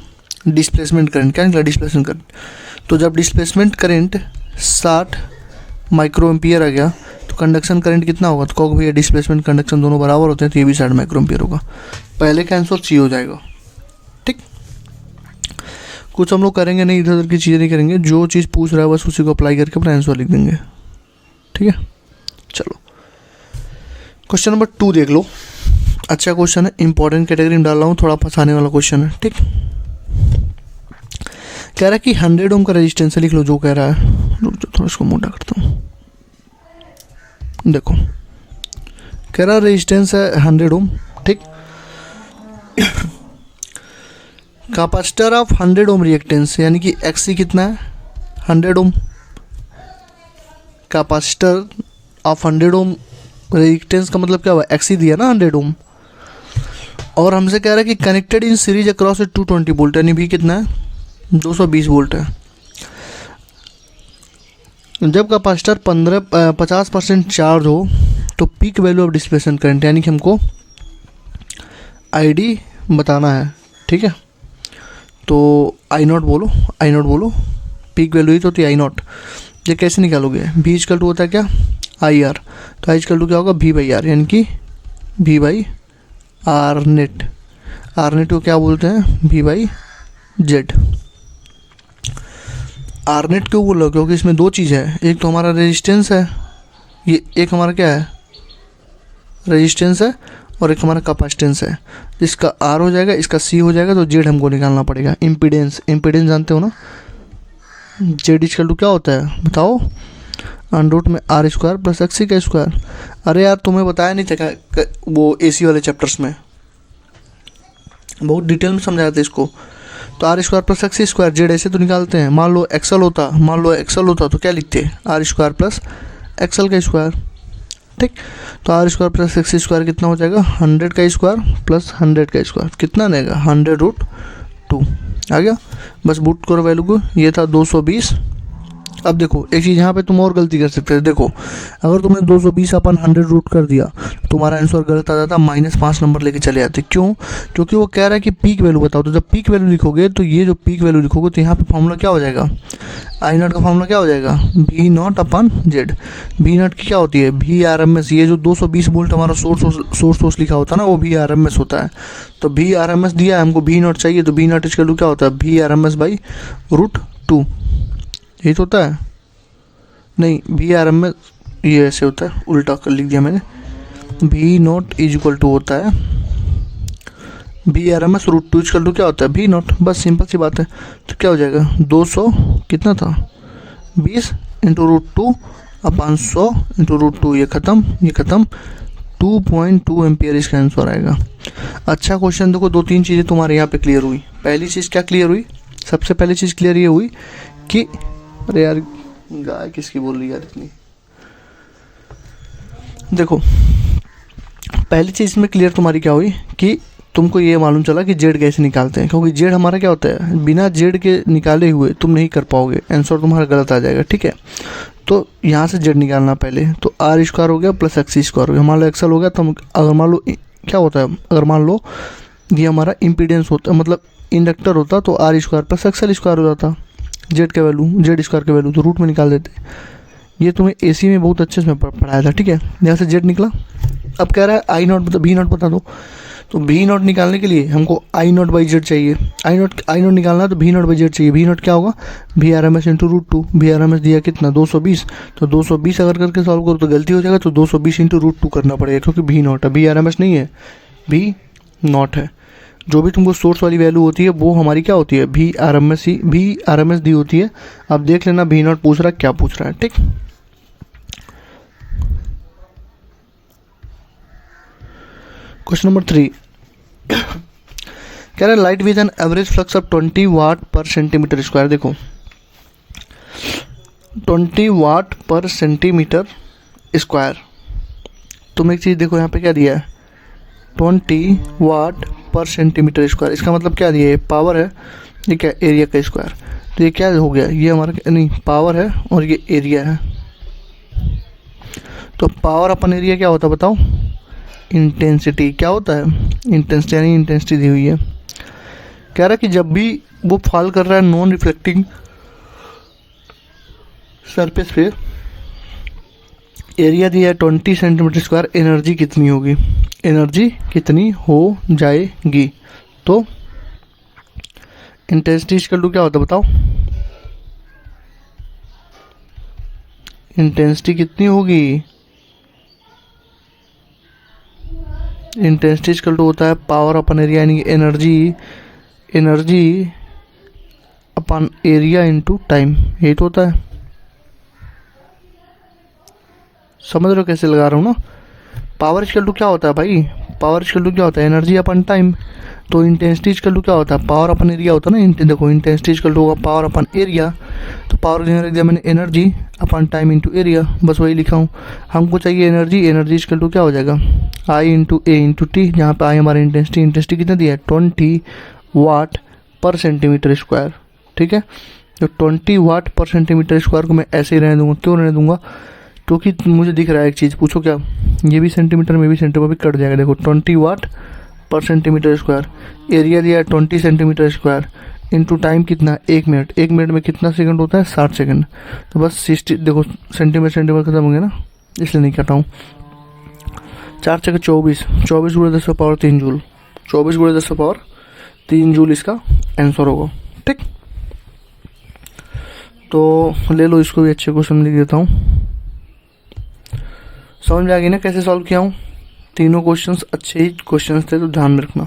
डिस्प्लेसमेंट करंट। क्या निकला, डिस्प्लेसमेंट करंट। तो जब डिस्प्लेसमेंट करंट 60 माइक्रो एम्पियर आ गया तो कंडक्शन करंट कितना होगा, तो कहोगे भैया डिस्प्लेसमेंट कंडक्शन दोनों बराबर होते हैं तो ये भी 60 माइक्रो एम्पियर होगा। पहले का आंसर सी हो जाएगा। ठीक, कुछ हम लोग करेंगे नहीं, इधर उधर की चीज़ें नहीं करेंगे, जो चीज़ पूछ रहा है बस उसी को अप्लाई करके अपना आंसर लिख देंगे। ठीक है, चलो क्वेश्चन नंबर 2 देख लो। अच्छा क्वेश्चन है, इंपॉर्टेंट कैटेगरी में डाल रहा हूँ, थोड़ा फंसाने वाला क्वेश्चन है। ठीक, कह रहा है कि 100 ओम का रेजिस्टेंस है, लिख लो जो कह रहा है। रुक जाओ थोड़ा इसको मोटा करता हूँ। देखो कह रहा है रेजिस्टेंस है 100 ओम। ठीक, कैपेसिटर ऑफ 100 ओम रिएक्टेंस यानी कि एक्सी कितना है, 100 ओम। कैपेसिटर ऑफ 100 ओम रेजिस्टेंस का मतलब क्या हुआ, एक्सी दिया ना 100 ओम, और हमसे कह रहा है कि connected in series across 220 volt यानी भी कितना है, 220 वोल्ट है। जब कैपेसिटर 50% चार्ज हो तो peak value of displacement current यानी कि हमको आईडी बताना है। ठीक है, तो आई नॉट बोलो, आई नॉट बोलो, पीक वैल्यू ही तो होती है आई नॉट। ये कैसे निकालोगे, भी इक्वल टू होता है क्या, आई आर, तो आई इक्वल टू क्या होगा, भी बाई आर यानी कि भी by R net. R net को क्या बोलते हैं, भी बाई जेड। आर नेट क्यों बोल रहा हूँ, क्योंकि इसमें दो चीज़ है, एक तो हमारा रेजिस्टेंस है, ये एक हमारा क्या है रेजिस्टेंस है, और एक हमारा कैपेसिटेंस है। इसका आर हो जाएगा, इसका सी हो जाएगा, तो जेड हमको निकालना पड़ेगा। इम्पीडेंस, इम्पीडेंस जानते हो ना, जेड इक्वल टू क्या होता है बताओ, अंडर में आर स्क्वायर प्लस एक्सी का स्क्वायर। अरे यार तुम्हें बताया नहीं था क्या वो एसी वाले चैप्टर्स में, बहुत डिटेल में समझाया था इसको। तो R square plus XC square, Z ऐसे तो निकालते हैं। मान लो एक्सल होता तो क्या लिखते, आर स्क्वायर प्लस एक्सल का स्क्वायर। ठीक, तो R square plus XC square कितना हो जाएगा, 100 का स्क्वायर प्लस 100 का स्क्वायर, कितना आएगा 100√2 आ गया। बस पुट करो वैल्यू को, ये था 220। अब देखो एक चीज़ यहाँ पे तुम और गलती कर सकते हो। देखो अगर तुमने 220 अपन 100 कर दिया तुम्हारा आंसर गलत आ जाता, -5 नंबर लेके चले जाते। क्यों, क्योंकि वो कह रहा है कि पीक वैल्यू बताओ। तो जब पीक वैल्यू लिखोगे तो ये जो पीक वैल्यू लिखोगे तो यहाँ पे फॉर्मूला क्या हो जाएगा, आई नॉट का फॉर्मूला क्या हो जाएगा, भी नॉट अपन जेड। भी नॉट की क्या होती है, भी आर एम एस। ये जो 220 वोल्ट हमारा सोर्स लिखा होता है ना, वो भी आर एम एस होता है। तो भी आर एम एस दिया है हमको, भी नॉट चाहिए, तो भी नॉट इसका क्या होता है, भी आर एम एस बाई √2। यही तो होता है, नहीं भी आर एम एस ये ऐसे होता है, उल्टा कर लिख दिया मैंने। भी नॉट इज इक्वल टू होता है भी R M S √2 equal to क्या होता है, भी नॉट। बस सिंपल सी बात है। तो क्या हो जाएगा 200 कितना था 20 इंटू √2 अपन 100 इंटू √2, ये ख़त्म 2.2 एम्पियर इसका आंसर आएगा। अच्छा क्वेश्चन देखो, 2-3 चीज़ें तुम्हारे यहाँ पे क्लियर हुई। पहली चीज़ क्या क्लियर हुई, सबसे पहली चीज़ क्लियर ये हुई कि अरे यार गाय किसकी बोल रही है यार इतनी। देखो पहली चीज़ में क्लियर तुम्हारी क्या हुई कि तुमको ये मालूम चला कि जेड कैसे निकालते हैं, क्योंकि जेड हमारा क्या होता है, बिना जेड के निकाले हुए तुम नहीं कर पाओगे, आंसर तुम्हारा गलत आ जाएगा। ठीक है, तो यहाँ से जेड निकालना पहले। तो आर स्क्वायर हो गया प्लस एक्सी स्क्वायर हो गया। मान लो एक्सल हो गया, तो अगर मान लो क्या होता है, अगर मान लो ये हमारा इम्पीडेंस होता, मतलब इंडक्टर होता, तो R square plus XL square हो जाता। जेड का वैल्यू, जेड स्क्वायर का वैल्यू तो रूट में निकाल देते। ये तुम्हें एसी में बहुत अच्छे से पढ़ाया था। ठीक है, यहाँ से जेड निकला। अब कह रहा है आई नॉट भी नॉट बता दो। तो भी नॉट निकालने के लिए हमको आई नॉट बाई जेड चाहिए। आई नॉट निकालना है तो भी नॉट बाई जेड चाहिए। भी नॉट क्या होगा, भी आर एम एस इंटू √2। भी आर एम एस दिया कितना 220, तो 220 अगर करके सॉल्व करो तो गलती हो जाएगा, तो 220 इंटू √2 करना पड़ेगा, क्योंकि भी नॉट है, भी आर एम एस नहीं है, भी नॉट है। जो भी तुमको सोर्स वाली वैल्यू होती है वो हमारी क्या होती है, भी आर एम एस दी होती है। अब देख लेना भी नॉट पूछ रहा है, क्या पूछ रहा है। ठीक, क्वेश्चन नंबर 3 कह रहा है light with an average flux of 20 वाट पर सेंटीमीटर स्क्वायर। देखो 20 वाट पर सेंटीमीटर स्क्वायर। तुम एक चीज़ देखो यहाँ पे क्या दिया है, 20 वाट पर सेंटीमीटर स्क्वायर। इसका मतलब क्या दिया, ये पावर है, ये क्या एरिया का स्क्वायर। तो ये क्या हो गया, ये हमारा नहीं पावर है और ये एरिया है। तो पावर अपन एरिया क्या होता है बताओ, इंटेंसिटी। क्या होता है, इंटेंसिटी, यानी इंटेंसिटी दी हुई है। कह रहा है कि जब भी वो फॉल कर रहा है नॉन रिफ्लेक्टिंग सरफेस पे, एरिया दिया है 20 सेंटीमीटर स्क्वायर, एनर्जी कितनी होगी, एनर्जी कितनी हो जाएगी। तो इंटेंसिटी इक्वल टू क्या होता है बताओ, इंटेंसिटी कितनी होगी, इंटेंसिटी इक्वल टू होता है पावर अपन एरिया, यानी एनर्जी, एनर्जी अपन एरिया इनटू टाइम, यही तो होता है। समझ रहे हो कैसे लगा रहा हूँ ना। पावर इक्वल टू क्या होता है भाई, पावर इक्वल टू क्या होता है, एनर्जी अपन टाइम। तो इंटेंसिटी इक्वल टू क्या होता है, पावर अपन एरिया होता है ना। देखो इंटेंसिटी इक्वल टू होगा पावर अपन एरिया, तो पावर रख दिया मैंने एनर्जी अपन टाइम इंटू एरिया, बस वही लिखा हूँ। हमको चाहिए एनर्जी, एनर्जी इक्वल टू क्या हो जाएगा, आई इंटू ए इंटू टी, जहाँ पे आई हमारा इंटेंसिटी, इंटेंसिटी कितना दिया है 20 वाट पर सेंटीमीटर स्क्वायर। ठीक है, तो 20 वाट पर सेंटीमीटर स्क्वायर को मैं ऐसे ही रहने दूंगा। क्यों रहने दूंगा, क्योंकि मुझे दिख रहा है एक चीज़, पूछो क्या, ये भी सेंटीमीटर में भी सेंटीमीटर भी कट जाएगा। देखो 20 वाट पर सेंटीमीटर स्क्वायर, एरिया दिया है 20 सेंटीमीटर स्क्वायर, इंटू टाइम कितना, 1 मिनट। 1 मिनट में कितना सेकंड होता है, 60 सेकंड। तो बस 60, देखो सेंटीमीटर सेंटीमीटर खत्म हो गया ना, इसलिए नहीं काटा हूँ। 4 चक्के 24, 24 गुणे 10 पावर 3 जूल, 24 गुणे 10 पावर 3 जूल इसका आंसर होगा। ठीक, तो ले लो इसको भी, अच्छे क्वेश्चन लिख देता हूँ। समझ में आ गई ना कैसे सॉल्व किया हूँ। तीनों क्वेश्चंस अच्छे ही क्वेश्चंस थे, तो ध्यान में रखना।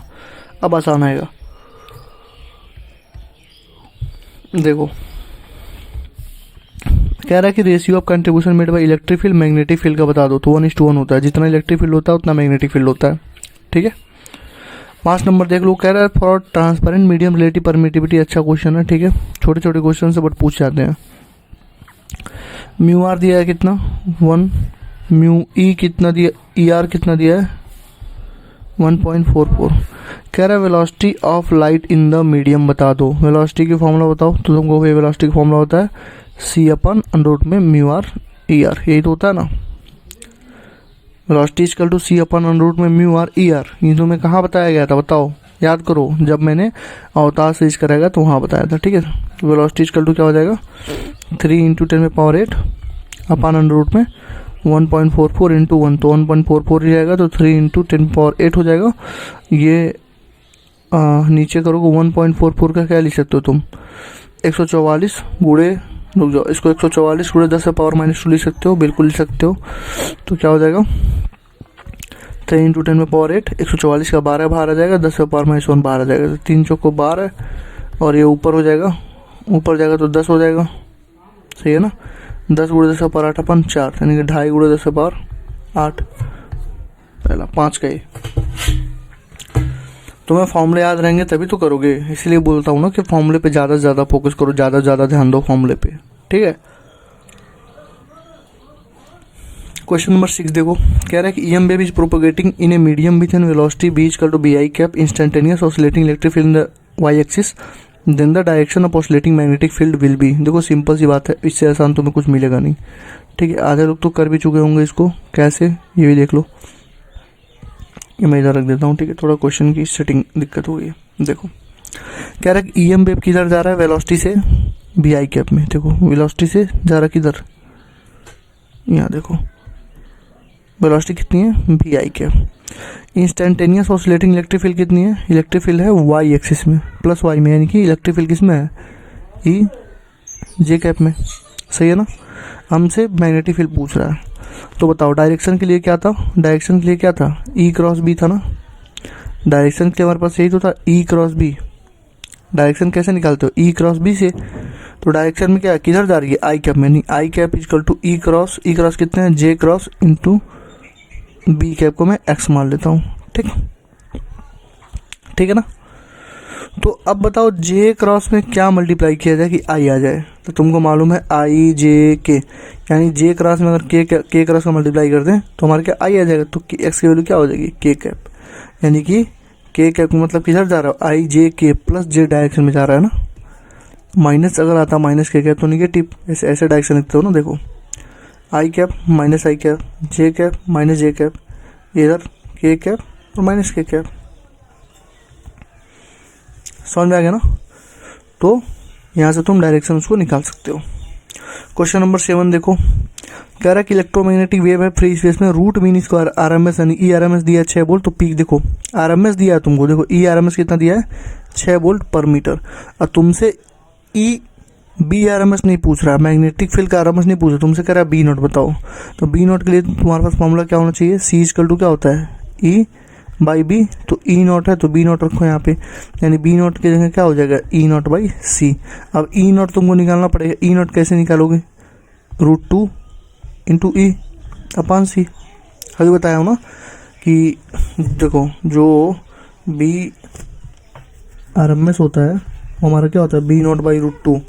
अब आसान आएगा। देखो कह रहा है कि ratio of contribution made by electric field magnetic field का बता दो। तो 1:1 होता है, जितना इलेक्ट्रिक फील्ड होता है उतना मैग्नेटिक फील्ड होता है। ठीक है, 5 नंबर देख लो। कह रहा है for transparent medium relative permittivity, अच्छा क्वेश्चन है। ठीक है, छोटे छोटे क्वेश्चन से बट पूछ जाते हैं। म्यू आर दिया है कितना 1, म्यू ई कितना दिया, ई आर कितना दिया है 1.44। कह रहा है velocity of light in the medium बता दो। वेलोसिटी की फॉर्मूला बताओ। तो तुमको वेलोसिटी का फॉर्मूला होता है सी अपन अंडर में म्यू आर ई आर, यही तो होता है ना। Velocity equal to C upon under में म्यू आर ई आर, ये तुम्हें कहाँ बताया गया था बताओ, याद करो। जब मैंने अवतार सीरीज कराएगा तो वहाँ बताया था। ठीक है, वेलोसिटी इक्वल टू क्या हो जाएगा 3 × 10⁸ अपन अंडर में 1.44 इंटू 1, तो 1.44 ही जाएगा, तो 3 × 10⁸ हो जाएगा। ये नीचे करोगे 1.44 का क्या लिख सकते हो तुम, 144 गुणे, रुक जाओ, इसको 144 गुणे 10⁻² लिख सकते हो, बिल्कुल लिख सकते हो। तो क्या हो जाएगा 3 × 10⁸, 144 का 12 बाहर आ जाएगा, 10⁻² बाहर आ जाएगा, तो 3 चौको 12 और ये ऊपर हो जाएगा, ऊपर जाएगा तो 10 हो जाएगा। सही है ना, 10 गुणे 10⁸ अपन 4, यानी कि 2.5 गुणे 10⁸, पहला 5 का ही। तुम्हें फॉर्मूले याद रहेंगे तभी तो करोगे, इसलिए बोलता हूँ ना कि फॉर्मूले पे ज़्यादा से ज़्यादा फोकस करो, ज़्यादा से ज़्यादा ध्यान दो फॉर्मूले पे। ठीक है, क्वेश्चन नंबर 6 देखो। कह रहा है कि EM wave is propagating in a medium with an velocity v equal to bi cap instantaneous oscillating electric field in the Y axis, then the direction of oscillating magnetic field will be. देखो simple सी बात है, इससे आसान तुम्हें कुछ मिलेगा नहीं। ठीक है, आधे लोग तो कर भी चुके होंगे इसको, कैसे ये भी देख लो। ये मैं इधर रख देता हूँ। ठीक है, थोड़ा क्वेश्चन की सेटिंग दिक्कत हो गई है। देखो कह रहा है कि ईएम वेव किधर जा रहा है, वेलोसिटी से bi कैप में। देखो वेलोसिटी से जा रहा है किधर, यहाँ देखो वेलोसिटी कितनी है bi cap. Instantaneous oscillating electric field कितनी है, इलेक्ट्रिक फील्ड है वाई एक्सिस में प्लस वाई में, यानी कि इलेक्ट्रिक फील्ड किस में है ई जे कैप में। सही है ना, हमसे मैग्नेटिक फील्ड पूछ रहा है। तो बताओ डायरेक्शन के लिए क्या था, डायरेक्शन के लिए क्या था ई क्रॉस बी था ना। डायरेक्शन के लिए हमारे पास यही तो था ई क्रॉस बी। डायरेक्शन कैसे निकालते हो, ई क्रॉस बी से। तो डायरेक्शन में क्या किधर जा रही है आई कैप में, नहीं I cap equal to E cross कितने हैं J cross into B cap को मैं एक्स मान लेता हूँ। ठीक, ठीक है ना। तो अब बताओ जे क्रॉस में क्या मल्टीप्लाई किया जाए कि आई आ जाए। तो तुमको मालूम है आई जे के, यानी जे क्रॉस में अगर के क्रॉस का मल्टीप्लाई कर दें तो हमारे क्या आई आ जाएगा। तो एक्स की वैल्यू क्या हो जाएगी के कैप, यानी कि के कैप मतलब किधर जा रहा है, आई जे के प्लस जे डायरेक्शन में जा रहा है ना, माइनस अगर आता माइनस के कैप तो निगेटिव, ऐसे ऐसे डायरेक्शन लिखते हो ना, देखो आई cap minus I cap, J cap minus J cap, इधर के कैप और माइनस के कैप। समझ में आ गया ना। तो यहाँ से तुम डायरेक्शन उसको निकाल सकते हो। क्वेश्चन नंबर 7 देखो, कह रहा है कि इलेक्ट्रोमैग्नेटिक वेव है फ्री स्पेस में, root mean square R M S यानी ई आर एम एस दिया है 6 वोल्ट, तो पीक देखो आर एम एस दिया है तुमको, देखो ई आर एम एस कितना दिया है 6 वोल्ट पर मीटर, और तुमसे E B R M S नहीं पूछ रहा है, मैग्नेटिक फील्ड का आर एम एस नहीं पूछ रहा, तुमसे कह रहा है बी नॉट बताओ। तो बी नॉट के लिए तुम्हारे पास फॉर्मूला क्या होना चाहिए, सी इक्वल टू क्या होता है ई बाई बी, तो ई नॉट है तो बी नॉट रखो यहाँ पे, यानी बी नॉट की जगह क्या हो जाएगा ई नॉट बाई सी। अब ई नॉट तुमको निकालना पड़ेगा, ई नॉट कैसे निकालोगे, √2 इंटू ई अपान सी। अभी बताया हूँ ना कि देखो जो बी आर एम एस होता है वो हमारा क्या होता है बी नॉट बाई √2,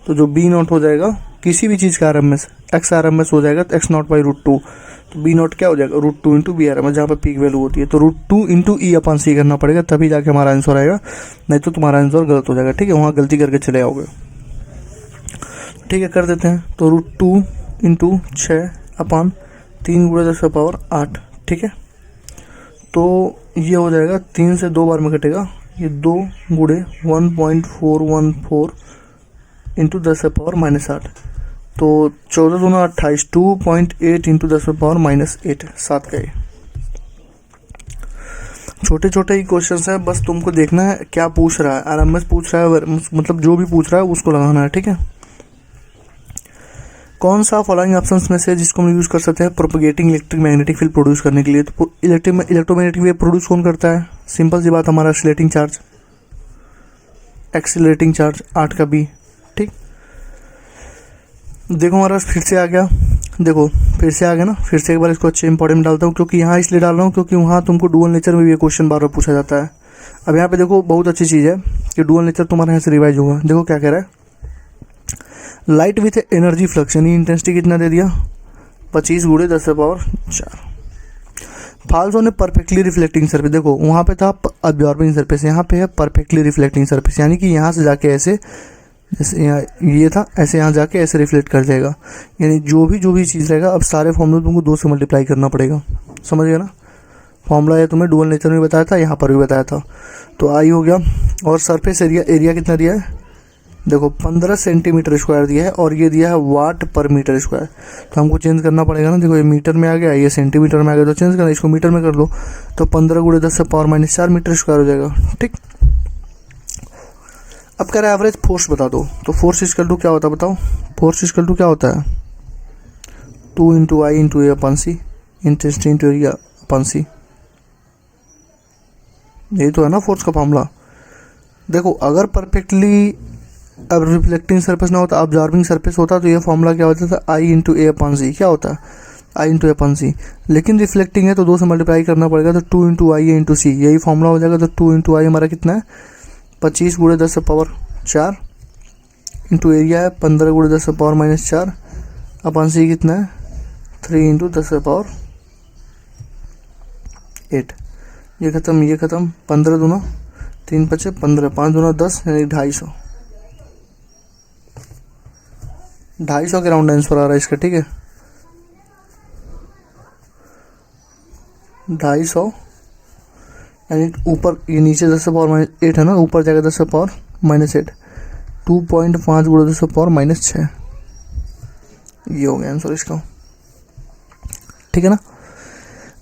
तो जो बी नॉट हो जाएगा किसी भी चीज़ का R M S, X R M S हो जाएगा तो एक्स नॉट बाई √2, तो बी नॉट क्या हो जाएगा √2 into B R M S, जहाँ पर पीक वैल्यू होती है, तो √2 इंटू ई अपान सी करना पड़ेगा, तभी जाके हमारा आंसर आएगा, नहीं तो तुम्हारा आंसर गलत हो जाएगा। ठीक है, वहाँ गलती करके चले आओगे। ठीक है, कर देते हैं। तो √2 इंटू 6 अपान 3 गुणे 10⁸ 8। ठीक है, तो ये हो जाएगा 3 से 2 बार में कटेगा, ये 2 गुणे 1.414 इंटू 10⁻⁻8, तो 14 दूना 28, 2.8 इंटू 10⁻⁻8 7 का। छोटे छोटे ही क्वेश्चंस है, बस तुमको देखना है क्या पूछ रहा है, आरएमएस पूछ रहा है, मतलब जो भी पूछ रहा है उसको लगाना है। ठीक है, कौन सा फॉलोइंग ऑप्शंस में से जिसको हम यूज़ कर सकते हैं propagating electric magnetic field produce करने के लिए। तो इलेक्ट्रोमैग्नेटिक वेव प्रोड्यूस कौन करता है, सिंपल सी बात, हमारा एक्सीलरेटिंग चार्ज, एक्सीलरेटिंग चार्ज 8 का बी। ठीक, देखो हमारा फिर से आ गया, देखो फिर से आ गया ना, फिर से एक बार इसको अच्छे इंपॉर्टेंट डालता हूँ, क्योंकि यहाँ इसलिए डाल रहा हूँ क्योंकि वहाँ तुमको डुअल नेचर में भी ये क्वेश्चन बार बार पूछा जाता है। अब यहाँ पे देखो बहुत अच्छी चीज़ है कि डुअल नेचर तुम्हारे यहाँ से रिवाइज होगा। देखो क्या कह रहा है, लाइट विथ एनर्जी फ्लक्स यानी इंटेंसिटी कितना दे दिया 25 गुणे 10⁻4, falls on A perfectly reflecting surface. देखो वहाँ पे था अब्जॉर्बिंग सरफेस, यहाँ पे है परफेक्टली रिफ्लेक्टिंग सरफेस, यानी कि यहाँ से जाके ऐसे, जैसे यहाँ ये था ऐसे यहाँ जाके ऐसे रिफ्लेक्ट कर जाएगा, यानी जो भी चीज़ रहेगा। अब सारे फॉर्मूले तुमको 2 से मल्टीप्लाई करना पड़ेगा, समझ गया ना। फॉर्मूला ये तुम्हें डुअल नेचर में बताया था, यहाँ पर भी बताया था। तो आई हो गया, और सरफेस एरिया कितना दिया है, देखो 15 सेंटीमीटर स्क्वायर दिया है, और ये दिया है वाट पर मीटर स्क्वायर। तो हमको चेंज करना पड़ेगा ना, देखो ये मीटर में आ गया, ये सेंटीमीटर में आ गया, तो चेंज करना, इसको मीटर में कर दो, तो 15 गुणे 10⁻⁻4 मीटर स्क्वायर हो जाएगा। ठीक, अब कह रहा है एवरेज फोर्स बता दो, तो फोर्स इक्वल टू क्या होता है बताओ, फोर्स इक्वल टू क्या होता है 2 इंटू आई इंटू ए अपान सी, इंटेंसिटी इंटू एरिया अपान सी, यही तो है ना फोर्स का फॉर्मूला। देखो अगर परफेक्टली अब रिफ्लेक्टिंग सरफेस ना होता, ऑब्जॉर्बिंग सरफेस होता, तो ये फॉर्मूला क्या होता था आई इंटू ए अपान सी, क्या होता है आई इंटू ए अपान सी। लेकिन रिफ्लेक्टिंग है तो 2 से मल्टीप्लाई करना पड़ेगा, तो 2 इंटू आई ए इंटू सी, यही फॉर्मूला हो जाएगा। तो 2 इंटू आई हमारा कितना है 25 गुणे 10⁻4 इंटू एरिया है 15 गुणे 10⁻⁻4 अपान सी कितना है 3 इंटू 10⁻8। ये खत्म 15 दूना 3 बचे 15, 5 दूना 10 यानी 250, 250 के राउंड आंसर आ रहा है इसका। ठीक है, 250 यानी ऊपर ये नीचे 10⁻8 है ना, ऊपर जाएगा 10⁻⁻8, 2.5 गुणे 10⁻⁻6, ये हो गया आंसर इसका। ठीक है ना।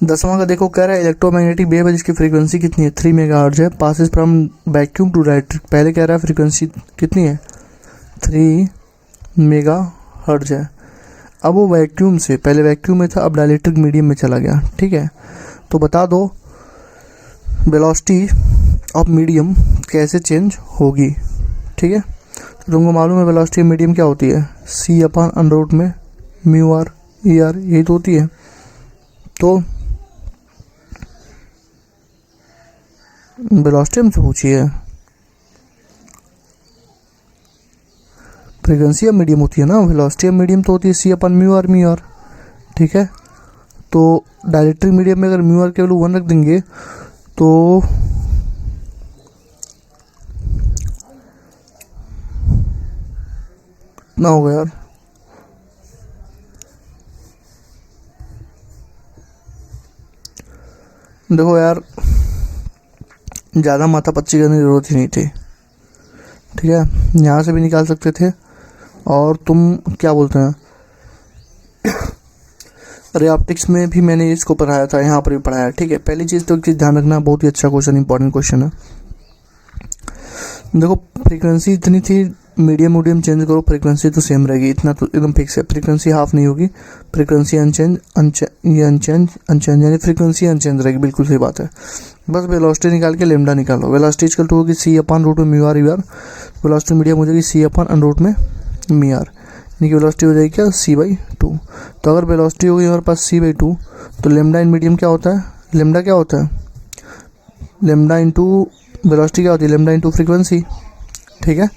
10वां का देखो कह रहा है इलेक्ट्रोमैग्नेटिक वेव है जिसकी फ्रीक्वेंसी कितनी है 3 मेगाहर्ट्ज है, passes from vacuum to dielectric. पहले कह रहा है फ्रीक्वेंसी कितनी है 3 मेगाहर्ट्ज है, अब वो वैक्यूम से, पहले वैक्यूम में था अब डायलेक्ट्रिक मीडियम में चला गया। ठीक है, तो बता दो वेलोसिटी ऑफ मीडियम कैसे चेंज होगी। ठीक है, तो तुमको मालूम है वेलोसिटी मीडियम क्या होती है, c अपान अंडर में म्यू आर ई आर, यही तो होती है। तो वेलोसिटी हमसे पूछी है, फ्रीक्वेंसी ऑफ मीडियम होती है ना, वेलोसिटी ऑफ मीडियम तो होती है c अपन म्यू आर। ठीक है, तो डायलेक्ट्रिक मीडियम में अगर म्यू आर के वैल्यू 1 रख देंगे तो कितना होगा यार, देखो यार ज़्यादा माथापच्ची करने की ज़रूरत ही नहीं थी, ठीक है। यहाँ से भी निकाल सकते थे, और तुम क्या बोलते हैं, रे ऑप्टिक्स में भी मैंने इसको पढ़ाया था, यहाँ पर भी पढ़ाया, ठीक है। पहली चीज़ तो एक चीज़ ध्यान रखना, बहुत ही अच्छा क्वेश्चन, इंपॉर्टेंट क्वेश्चन है। देखो फ्रीक्वेंसी इतनी थी, मीडियम चेंज करो, फ्रीक्वेंसी तो सेम रहेगी, इतना तो एकदम फिक्स है। फ्रीक्वेंसी हाफ नहीं होगी, फ्रीक्वेंसी अनचेंज यानी फ्रीक्वेंसी अनचेंज रहेगी, बिल्कुल सही बात है। बस वेलोसिटी निकाल के लेमडा निकालो। वेलोसिटी इक्वल टू होगी सी अपन रूट में mu R U R, velocity medium हो जाएगी सी अपन अन रूट में मी आर, यानी कि वेलोसिटी हो जाएगी क्या, c/2। तो अगर वेलोसिटी होगी हमारे पास c/2, तो लेमडा इन मीडियम क्या होता है, लेमडा क्या होता है, लेमडा इंटू वेलोसिटी क्या होती है, लेमडा इंटू फ्रीक्वेंसी, ठीक है।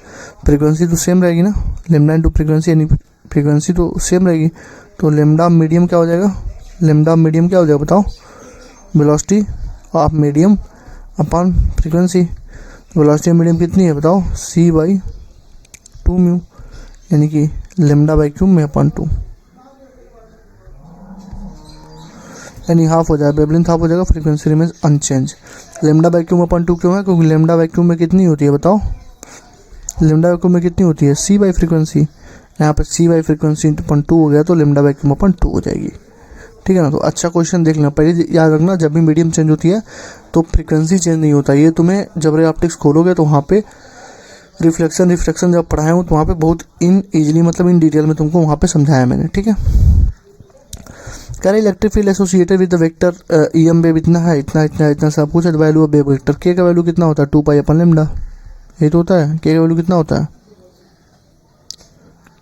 फ्रीक्वेंसी तो सेम रहेगी ना, लेमडा इंटू फ्रीक्वेंसी यानी फ्रीक्वेंसी तो सेम रहेगी, तो लेमडा मीडियम क्या हो जाएगा, लेमडा मीडियम क्या हो जाएगा बताओ, velocity of medium upon frequency. Velocity medium कितनी है बताओ, c/2 म्यू, यानी कि लेमडा बाई क्यू में अपन 2, यानी हाफ हो जाएगा, वेवलेंथ हाफ हो जाएगा, frequency remains unchanged. Lambda by Q में अपन 2 क्यों है, क्योंकि लेमडा बाई क्यू में कितनी होती है बताओ, लेमडा बाई क्यू में कितनी होती है, c बाई फ्रीक्वेंसी, यहाँ पर c बाई फ्रीक्वेंसी अपन 2 हो गया, तो लेमडा बाई क्यू में अपन 2 हो जाएगी, ठीक है ना। तो अच्छा क्वेश्चन देख लेना, पहले याद रखना, जब भी मीडियम चेंज होती है तो फ्रीक्वेंसी चेंज नहीं होता। ये तुम्हें जब रे ऑप्टिक्स खोलोगे तो वहाँ पे रिफ्लेक्शन जब पढ़ाया हूँ तो वहाँ पे बहुत इन डिटेल में तुमको वहाँ पे समझाया मैंने, ठीक है। कह रहे electric field associated with the vector E M wave इतना है, इतना सब कुछ है। वैल्यू ऑफ वेव वेक्टर के का वैल्यू कितना होता है, 2 पाई अपन लेमडा, ये तो होता है। के का वैल्यू कितना होता है,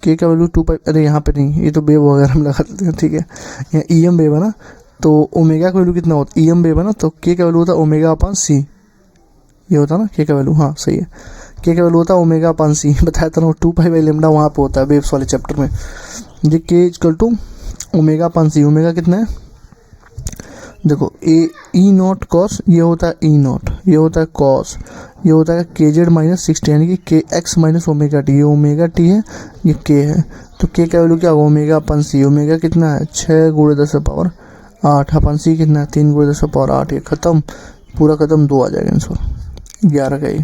के का वैल्यू 2 पाई, अरे यहाँ पे नहीं, ये तो वेव वगैरह हम लगा देते हैं, ठीक है। यहाँ ई एम वेव है ना, तो ओमेगा का वैल्यू कितना होता है, ई एम वेव है ना, तो के का वैल्यू होता है ओमेगा अपन सी, ये होता है ना के का वैल्यू, हाँ सही है। के का वैल्यू होता है ओमेगा अपन सी, बताया था ना, 2 पाई बाई लेमडा वहाँ पे होता है वेव्स वाले चैप्टर में। ये K equal to omega upon C, omega कितना है देखो, ए ई नॉट कॉस, ये होता है ई नॉट, ये होता है कॉस, ये होता है के जेड माइनस 60, यानी कि के एक्स माइनस ओमेगा टी, ये ओमेगा टी है, ये के है। तो के का वैल्यू क्या होगा, ओमेगा अपन सी, ओमेगा कितना है 6 × 10⁸, अपन सी कितना है 3 × 10⁸, ये खत्म, पूरा खत्म, 2 आ जाएगा आंसर, 11 का ही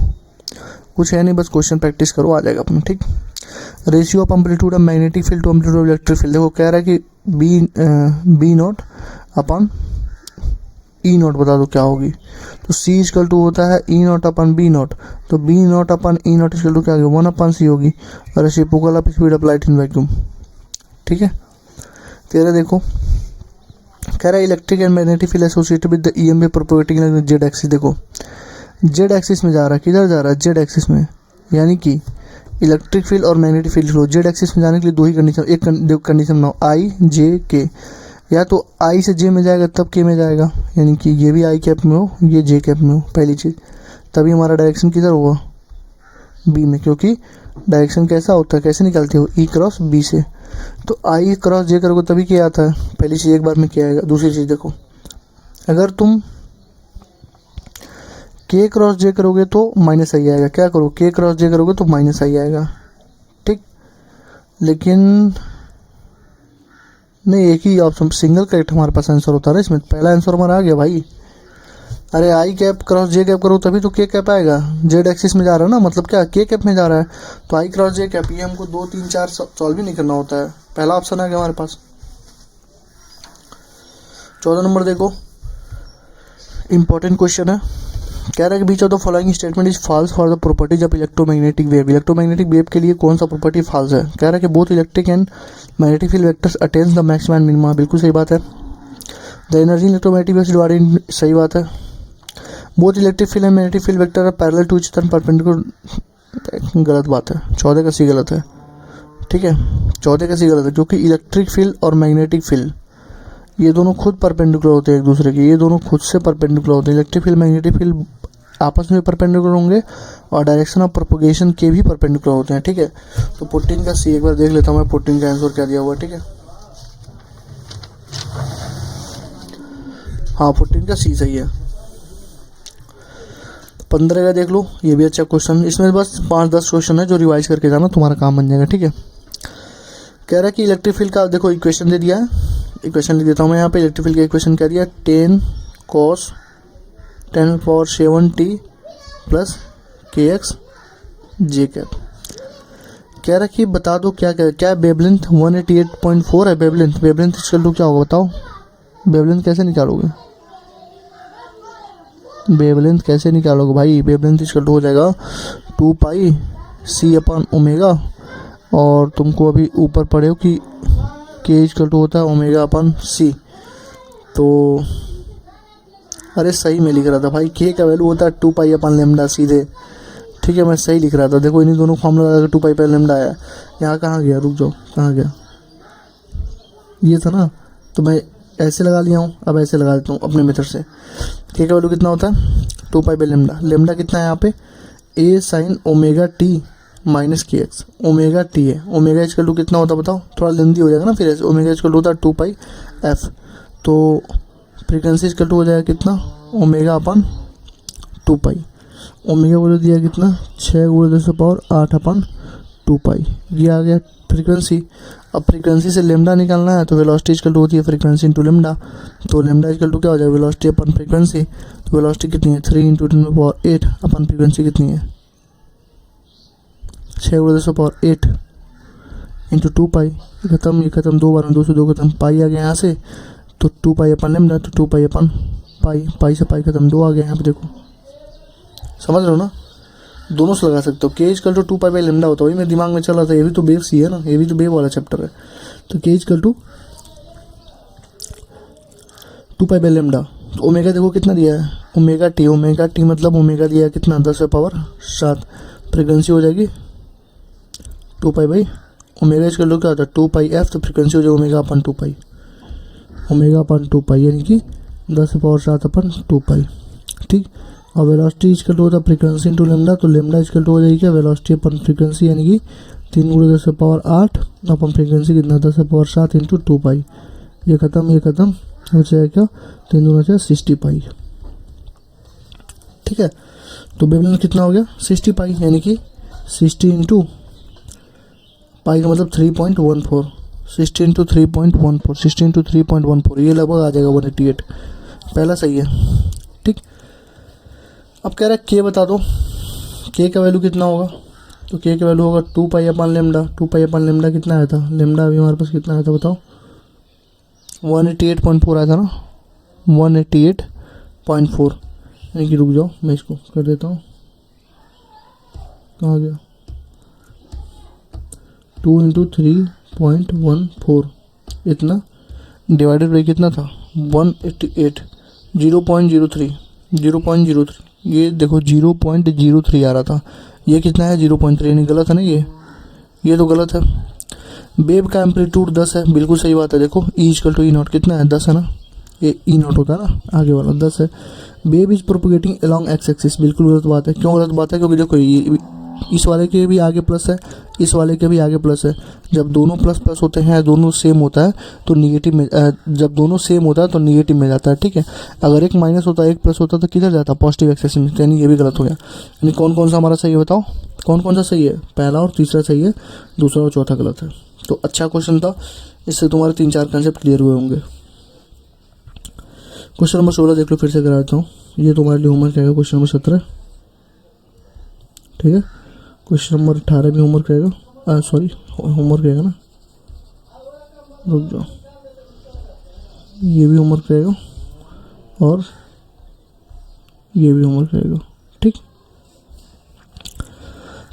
कुछ है नहीं, बस क्वेश्चन प्रैक्टिस करो, आ जाएगा अपना, ठीक। Ratio of amplitude of magnetic field to amplitude of electric field, देखो कह रहा है कि B not upon E not बता दो क्या होगी, तो सी इक्वल टू होता है E not upon B not, तो B not upon E not equal to क्या होगी, 1 अपन सी होगी, और reciprocal of speed of light in vacuum, ठीक है। तेरा देखो कह रहा है electric and magnetic field associated with the EMF propagating in Z axis, देखो जेड एक्सिस में जा रहा है, किधर जा रहा है, जेड एक्सिस में, यानी कि इलेक्ट्रिक फील्ड और magnetic field flow Z axis में जाने के लिए 2 ही कंडीशन, एक कंडीशन बनाओ आई जे के, या तो आई से जे में जाएगा तब के में जाएगा, यानी कि ये भी आई कैप में हो, ये जे कैप में हो, पहली चीज़, तभी हमारा डायरेक्शन किधर होगा, बी में, क्योंकि डायरेक्शन कैसा होता है, कैसे निकालते हो, ई क्रॉस बी से, तो आई क्रॉस जे करोगे तभी क्या आता है, पहली चीज़ एक बार में क्या आएगा। दूसरी चीज़ देखो, अगर तुम के क्रॉस जे करोगे तो माइनस आई आएगा, क्या करो के क्रॉस जे करोगे तो माइनस आई आएगा, ठीक। लेकिन नहीं, एक ही ऑप्शन सिंगल करेक्ट हमारे पास आंसर होता है ना इसमें, पहला आंसर हमारा आ गया भाई। अरे आई कैप क्रॉस जे कैप करो तभी तो के कैप आएगा, जेड एक्सिस में जा रहा है ना, मतलब क्या के कैप में जा रहा है, तो आई क्रॉस जे कैप, ये हमको 2 3 4 सॉल्व ही नहीं करना होता है, पहला ऑप्शन आ गया हमारे पास। 14 नंबर देखो, इंपॉर्टेंट क्वेश्चन है, कह रहा है कि which of the following statement is false for the properties of electromagnetic wave, electromagnetic wave के लिए कौन सा प्रॉपर्टी फॉल्स है। कह रहा है कि both electric and magnetic field vectors attains the maximum and minima, बिल्कुल सही बात है। The energy electromagnetic waves divided, सही बात है। Both electric field and magnetic field vector are parallel to each other perpendicular, गलत बात है, 14 का सी गलत है, ठीक है, 14 का सी गलत है, क्योंकि इलेक्ट्रिक फील्ड और मैग्नेटिक फील्ड ये दोनों खुद परपेंडिकुलर होते हैं एक दूसरे के, ये दोनों खुद से परपेंडिकुलर होते हैं, इलेक्ट्रिक फील्ड मैग्नेटिक फील्ड आपस में परपेंडिकुलर होंगे और डायरेक्शन ऑफ प्रोपगेशन के भी परपेंडिकुलर होते हैं, ठीक है। तो 14 का सी एक बार देख लेता हूँ मैं, 14 का आंसर क्या दिया हुआ है, ठीक है, हाँ 14 का सी सही है। 15 का देख लो, ये भी अच्छा क्वेश्चन, इसमें बस 5-10 क्वेश्चन है जो रिवाइज करके जाना, तुम्हारा काम बन जाएगा, ठीक है। कह रहा है कि इलेक्ट्रिक फील्ड का देखो इक्वेशन दे दिया है, इक्वेशन लिख देता हूँ मैं यहाँ पे। इलेक्ट्रिक फील्ड का इक्वेशन क्या दिया, 10 cos 10⁻7t प्लस kx जे कैप। कह रहा कि बता दो क्या वेवलेंथ 188.4 है। वेवलेंथ इसका टू क्या होगा बताओ, वेवलेंथ कैसे निकालोगे, वेवलेंथ कैसे निकालोगे भाई। वेवलेंथ इसका टू हो जाएगा 2π/c/ओमेगा, और तुमको अभी ऊपर पढ़े हो कि k इसका टू होता है ω/c। तो अरे सही में लिख रहा था भाई, k का वैल्यू होता है 2π/λ सीधे। ठीक है, मैं सही लिख रहा था। देखो इन्हीं दोनों फॉर्मूला लगा के 2π/λ आया। यहाँ कहाँ गया, रुक जाओ, कहाँ गया, ये था ना, तो मैं ऐसे लगा लिया हूँ, अब ऐसे लगा देता हूँ अपने मेथड से। k का वैल्यू कितना होता है 2π/λ। लेमडा कितना है यहाँ पे, a sin ω/t minus kx। ω/t है, ओमेगा इक्वल टू कितना होता है बताओ, थोड़ा लेंदी हो जाएगा ना फिर ऐसे। ओमेगा इक्वल टू होता है 2πf, तो फ्रीक्वेंसी इक्वल टू हो जाएगा कितना ω/2π। ओमेगा वैल्यू दिया कितना 6×10⁸ ये आ गया फ्रीक्वेंसी। अब फ्रीक्वेंसी से लेमडा निकालना है तो वेलोसिटी इक्वल टू होती है फ्रीक्वेंसी इंटू लेमडा। तो लेमडा इक्वल टू क्या हो जाएगा, वेलोसिटी अपन फ्रीक्वेंसी। तो वेलोसिटी कितनी है 3×10⁸ अपन फ्रीक्वेंसी कितनी है 6×10⁸ इंटू 2π। ये खत्म, 2 बार 2 से 2 खत्म, पाई आ गया यहाँ से, तो 2π/λ, तो 2π/पाई, पाई से पाई खत्म, 2 आ गया यहाँ पे। देखो समझ रहे हो ना, दोनों से लगा सकते हो। k इक्वल टू 2π/λ होता है, वही मेरे दिमाग में चला था। ये भी तो वेव सी है ना, ये भी तो वेव वाला चैप्टर है। तो k इक्वल टू 2π/λ। तो ओमेगा देखो कितना दिया है ω/t मतलब ओमेगा दिया है कितना 10⁻7। फ्रिक्वेंसी हो जाएगी 2π/, ओमेगा इक्वल टू क्या होता है 2πf, तो फ्रिक्वेंसी हो जाएगी ω/2π, ω/2π यानी कि 10⁻7/2π। ठीक, और वेलोसिटी इक्वल टू होता है फ्रीक्वेंसी इंटू लेमडा। तो लेमडा इक्वल टू हो जाएगी क्या, वेलोसिटी अपन फ्रीक्वेंसी यानी कि 3×10⁸ अपन फ्रीक्वेंसी कितना 10⁻7 इंटू 2π। ये खत्म हो जाएगा क्या, 3 दूना 60π। ठीक है, तो वेवलेंथ कितना हो गया 60π, यानी कि 60 इंटू पाई का मतलब 3.14, 60 इंटू 3.14, 60 इंटू 3.14, ये लगभग आ जाएगा 188। पहला सही है। ठीक, अब कह रहा है k बता दो, k का वैल्यू कितना होगा। तो k का वैल्यू होगा 2π/λ। 2π/λ कितना आया था, लेमडा अभी हमारे पास कितना आया था बताओ, 188.4 आया था ना, 188.4। यानी कि रुक जाओ मैं इसको कर देता हूँ, कहाँ गया, 2 इंटू 3.14 इतना डिवाइडेड बाई कितना था 188, 0.03, ये देखो 0.03 आ रहा था, ये कितना है 0.3, यानी गलत है ना, ये तो गलत है। वेव का एम्पलीट्यूड 10 है, बिल्कुल सही बात है। देखो E equal to E not कितना है 10 है ना, ये ई नॉट होता है ना, आगे वाला 10 है। Wave is propagating along x axis, बिल्कुल गलत बात है। क्यों गलत बात है, क्योंकि देखो ये इस वाले के भी आगे प्लस है, इस वाले के भी आगे प्लस है। जब दोनों प्लस प्लस होते हैं, दोनों सेम होता है तो निगेटिव में, जब दोनों सेम होता है तो निगेटिव में जाता है। ठीक है, अगर एक माइनस होता है एक प्लस होता है तो किधर जाता है, पॉजिटिव एक्सेस में। यानी ये भी गलत हो गया। यानी कौन कौन सा हमारा सही है बताओ, कौन कौन सा सही है, पहला और तीसरा सही है, दूसरा और चौथा गलत है। तो अच्छा क्वेश्चन था, इससे तुम्हारे 3-4 कंसेप्ट क्लियर हुए होंगे। क्वेश्चन नंबर 16 देख लो, फिर से करा देता हूँ। ये तुम्हारे लिए होमवर्क रहेगा क्वेश्चन नंबर 17। ठीक है, क्वेश्चन नंबर 18 भी होमवर्क रहेगा, सॉरी होमवर्क रहेगा ना, रुक जाओ, ये भी होमवर्क रहेगा और ये भी होमवर्क रहेगा। ठीक,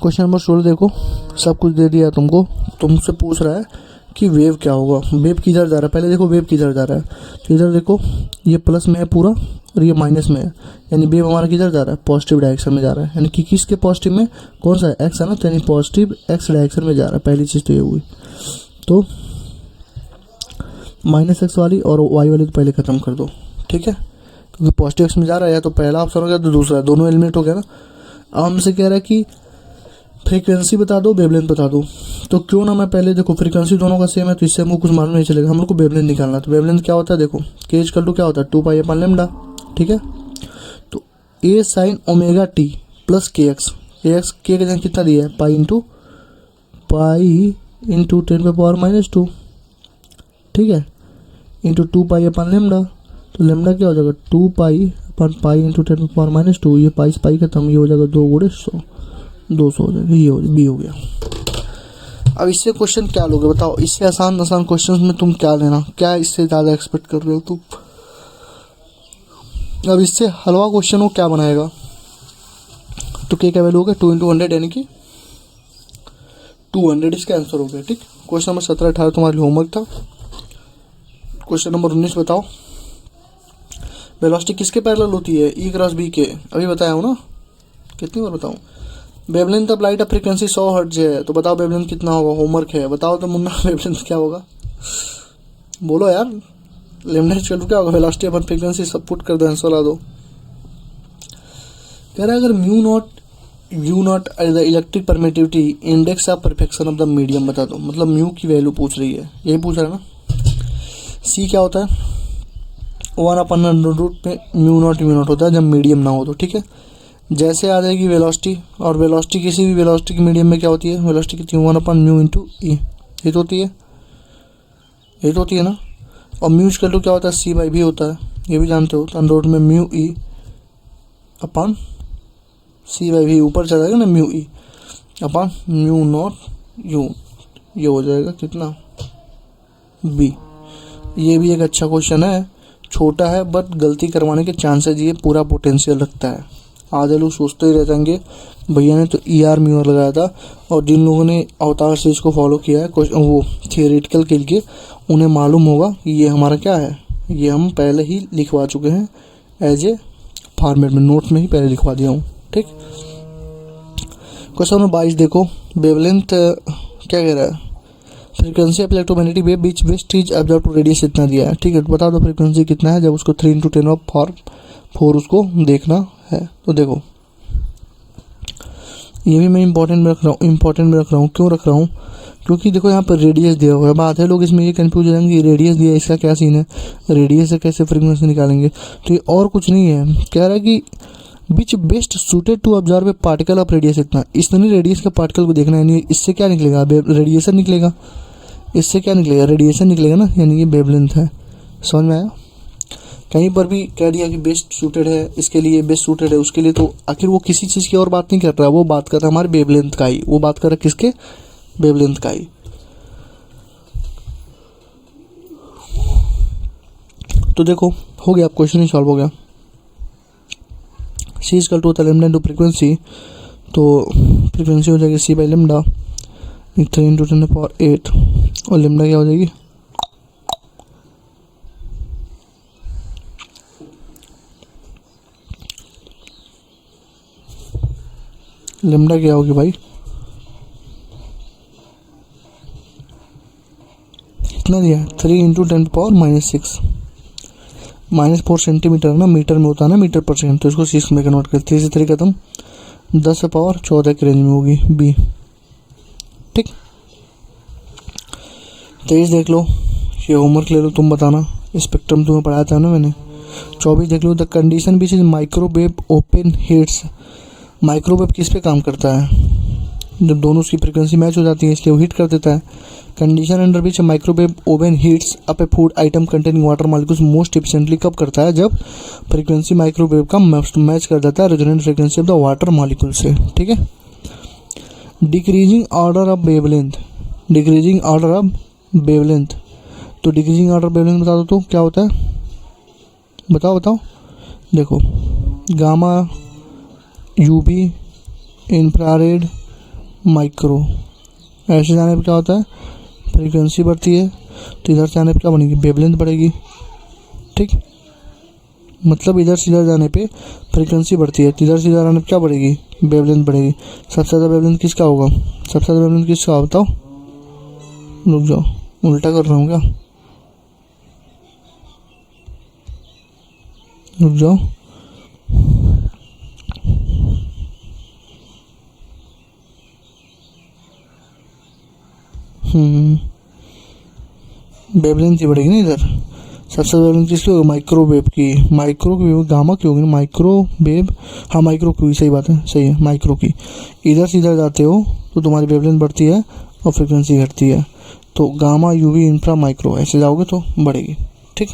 क्वेश्चन नंबर 16 देखो, सब कुछ दे दिया तुमको, तुमसे पूछ रहा है कि वेव क्या होगा, वेव किधर जा रहा है। पहले देखो वेव किधर जा रहा है, तो इधर देखो ये प्लस में है पूरा और ये माइनस में है, यानी वेव हमारा किधर जा रहा है, पॉजिटिव डायरेक्शन में जा रहा है। यानी कि किसके पॉजिटिव में, कौन सा है, एक्स है ना, तो यानी पॉजिटिव एक्स डायरेक्शन में जा रहा है। पहली चीज़ तो ये हुई। तो -x वाली और y वाली तो पहले ख़त्म कर दो। ठीक है, क्योंकि पॉजिटिव एक्स में जा रहा है, या तो पहला ऑप्शन हो गया तो दूसरा, दोनों एलिमिनेट हो गया ना। अब हमसे कह रहा है कि फ्रीक्वेंसी बता दो, वेवलेंथ बता दो। तो क्यों ना मैं पहले, देखो फ्रीक्वेंसी दोनों का सेम है तो इससे हमको कुछ मालूम नहीं चलेगा, हम लोग को वेवलेंथ निकालना। तो वेवलेंथ क्या होता है, देखो k इक्वल टू क्या होता है 2π/λ। ठीक है, तो a sin ω/t plus kx, k का जगह कितना दिया है पाई इंटू पाई इंटू 10⁻², ठीक है, इंटू 2 पाई अपन लेमडा। तो लेमडा क्या हो जाएगा 2 पाई अपन पाई इंटू 10⁻²। ये पाई से पाई खत्म, ये हो जाएगा 2 गुणे 100, 200 हो जाएगा। ये बी हो गया। अब इससे क्वेश्चन क्या लोगे बताओ? इससे आसान क्वेश्चंस में तुम क्या लेना, क्या इससे ज़्यादा एक्सपेक्ट कर रहे हो तुम? अब इससे हलवा क्वेश्चन वो क्या बनाएगा? तो क्या वैल्यू हो गया 2 × 100 यानी कि 200 इसका आंसर हो गया। ठीक, क्वेश्चन नंबर 17 18 तुम्हारे होमवर्क था। क्वेश्चन नंबर 19 बताओ, वेलोसिटी किसके पैरेलल होती है? ई क्रॉस बी के। अभी बताया हूँ ना, कितनी बार बताऊँ? Wavelength of light of frequency 100 hertz है, तो बताओ वेवलेंथ कितना होगा? होमवर्क है, बताओ तो मुन्ना वेवलेंथ क्या होगा? बोलो यार, लेमडा इक्वल क्या होगा? वेलोसिटी अपन फ्रीक्वेंसी सब पुट कर दो, आंसर ला दो। कह रहा है अगर mu naught the electric permittivity index of perfection of the medium बता दो। मतलब म्यू की वैल्यू पूछ रही है, यही पूछ रहा है ना। सी क्या होता है? 1/√में म्यू नॉट होता है जब मीडियम ना हो तो। ठीक है, जैसे आ जाएगी वेलोसिटी, और वेलोसिटी किसी भी वेलोसिटी की मीडियम में क्या होती है? वेलोसिटी कितनी? 1/μ इंटू ई, ये तो होती है, ये तो होती है ना। और म्यू इक्वल टू क्या होता है? C/V होता है, ये भी जानते हो। तो अंडर में म्यू ई अपन C/V ऊपर चला जाएगा ना, mu E upon mu naught you, ये हो जाएगा कितना? बी। ये भी एक अच्छा क्वेश्चन है, छोटा है बट गलती करवाने के चांसेस ये पूरा पोटेंशियल रखता है। आधे लोग सोचते ही रह जाएंगे भैया ने तो ER म्यू लगाया था, और जिन लोगों ने अवतार सीरीज को फॉलो किया है वो थियोरेटिकल के लिए, उन्हें मालूम होगा कि ये हमारा क्या है, ये हम पहले ही लिखवा चुके हैं एज ए फॉर्मेट में, नोट्स में ही पहले लिखवा दिया हूँ। ठीक, क्वेश्चन नंबर 22 देखो, वेवलेंथ क्या कह रहा है? Frequency of electromagnetic wave which best is observe to radius इतना दिया है। ठीक है, बता दो फ्रीक्वेंसी कितना है जब उसको 3 × 10⁴ उसको देखना है। तो देखो ये भी मैं इंपॉर्टेंट में रख रहा हूँ। क्यों रख रहा हूँ? क्योंकि देखो यहाँ पर रेडियस दिया हुआ है। बात है लोग इसमें ये कंफ्यूज हो जाएंगे, रेडियस दिया है इसका क्या सीन है, रेडियस से कैसे फ्रीक्वेंसी निकालेंगे? तो ये और कुछ नहीं है, कह रहा है कि which best suited to observe a particle of radius इतना। इसने रेडियस का पार्टिकल को देखना है, यानी इससे क्या निकलेगा? रेडिएशन निकलेगा। इससे क्या निकलेगा? रेडिएशन निकलेगा ना, यानी ये वेवलेंथ है। समझ में आया? कहीं पर भी कह दिया कि बेस्ट सूटेड है इसके लिए, बेस्ट सूटेड है उसके लिए, तो आखिर वो किसी चीज़ की और बात नहीं कर रहा, वो बात कर रहा है हमारे वेवलेंथ का ही। वो बात कर रहा है किसके? वेवलेंथ का ही। तो देखो हो गया, क्वेश्चन ही सॉल्व हो गया। C इक्वल टू होता है लेमडा इंटू फ्रीक्वेंसी, तो फ्रीक्वेंसी हो जाएगी C/λ 3 × 10⁸, और लेमडा क्या हो जाएगी? लेमडा क्या होगी भाई? कितना दिया है? 3 × 10⁻⁻6, -4 सेंटीमीटर ना, मीटर में होता है ना, मीटर पर सेकंड, तो इसको 6 में कन्वर्ट करते 3 से 3 खत्म, 10⁻14 की रेंज में होगी बी। ठीक, 23 देख लो, ये होमवर्क ले लो, तुम बताना, स्पेक्ट्रम तुम्हें पढ़ाया था ना मैंने। 24 देख लो, the condition which is microwave oven heats. Microwave किस पे काम करता है? जब दोनों उसकी फ्रीक्वेंसी मैच हो जाती है इसलिए वो हीट कर देता है। Condition under which microwave oven heats up A food item containing water molecules most efficiently कब करता है? जब फ्रीक्वेंसी माइक्रोवेव का मैच कर देता है resonant frequency of the water molecule से। ठीक है, decreasing order of wavelength, decreasing order of wavelength, तो डिक्रीजिंग ऑर्डर वेवलेंथ बता दो तो क्या होता है? बताओ। देखो गामा, यूवी, इंफ्रारेड, माइक्रो, ऐसे जाने पर क्या होता है? फ्रीक्वेंसी बढ़ती है, तो इधर से आने पर क्या बनेगी? वेवलेंथ बढ़ेगी। ठीक, मतलब इधर से इधर जाने पे फ्रीक्वेंसी बढ़ती है, तो इधर से इधर आने पर क्या बढ़ेगी? वेवलेंथ बढ़ेगी। सबसे ज़्यादा वेवलेंथ किसका होगा? सबसे ज़्यादा वेवलेंथ किसका? बताओ, रुक जाओ, उल्टा कर रहा हूँ क्या? रुक जाओ, वेवलेंथ ही बढ़ेगी ना इधर। सबसे वेवलेंथ किसकी होगी? माइक्रोवेव की। माइक्रोवेव गामा की होगी ना, माइक्रोवेव, हाँ माइक्रो की, सही बात है, सही है, माइक्रो की। इधर से इधर जाते हो तो तुम्हारी वेवलेंथ बढ़ती है, और फ्रिक्वेंसी घटती है। तो गामा, यूवी, इंफ्रा, माइक्रो, ऐसे जाओगे तो बढ़ेगी। ठीक,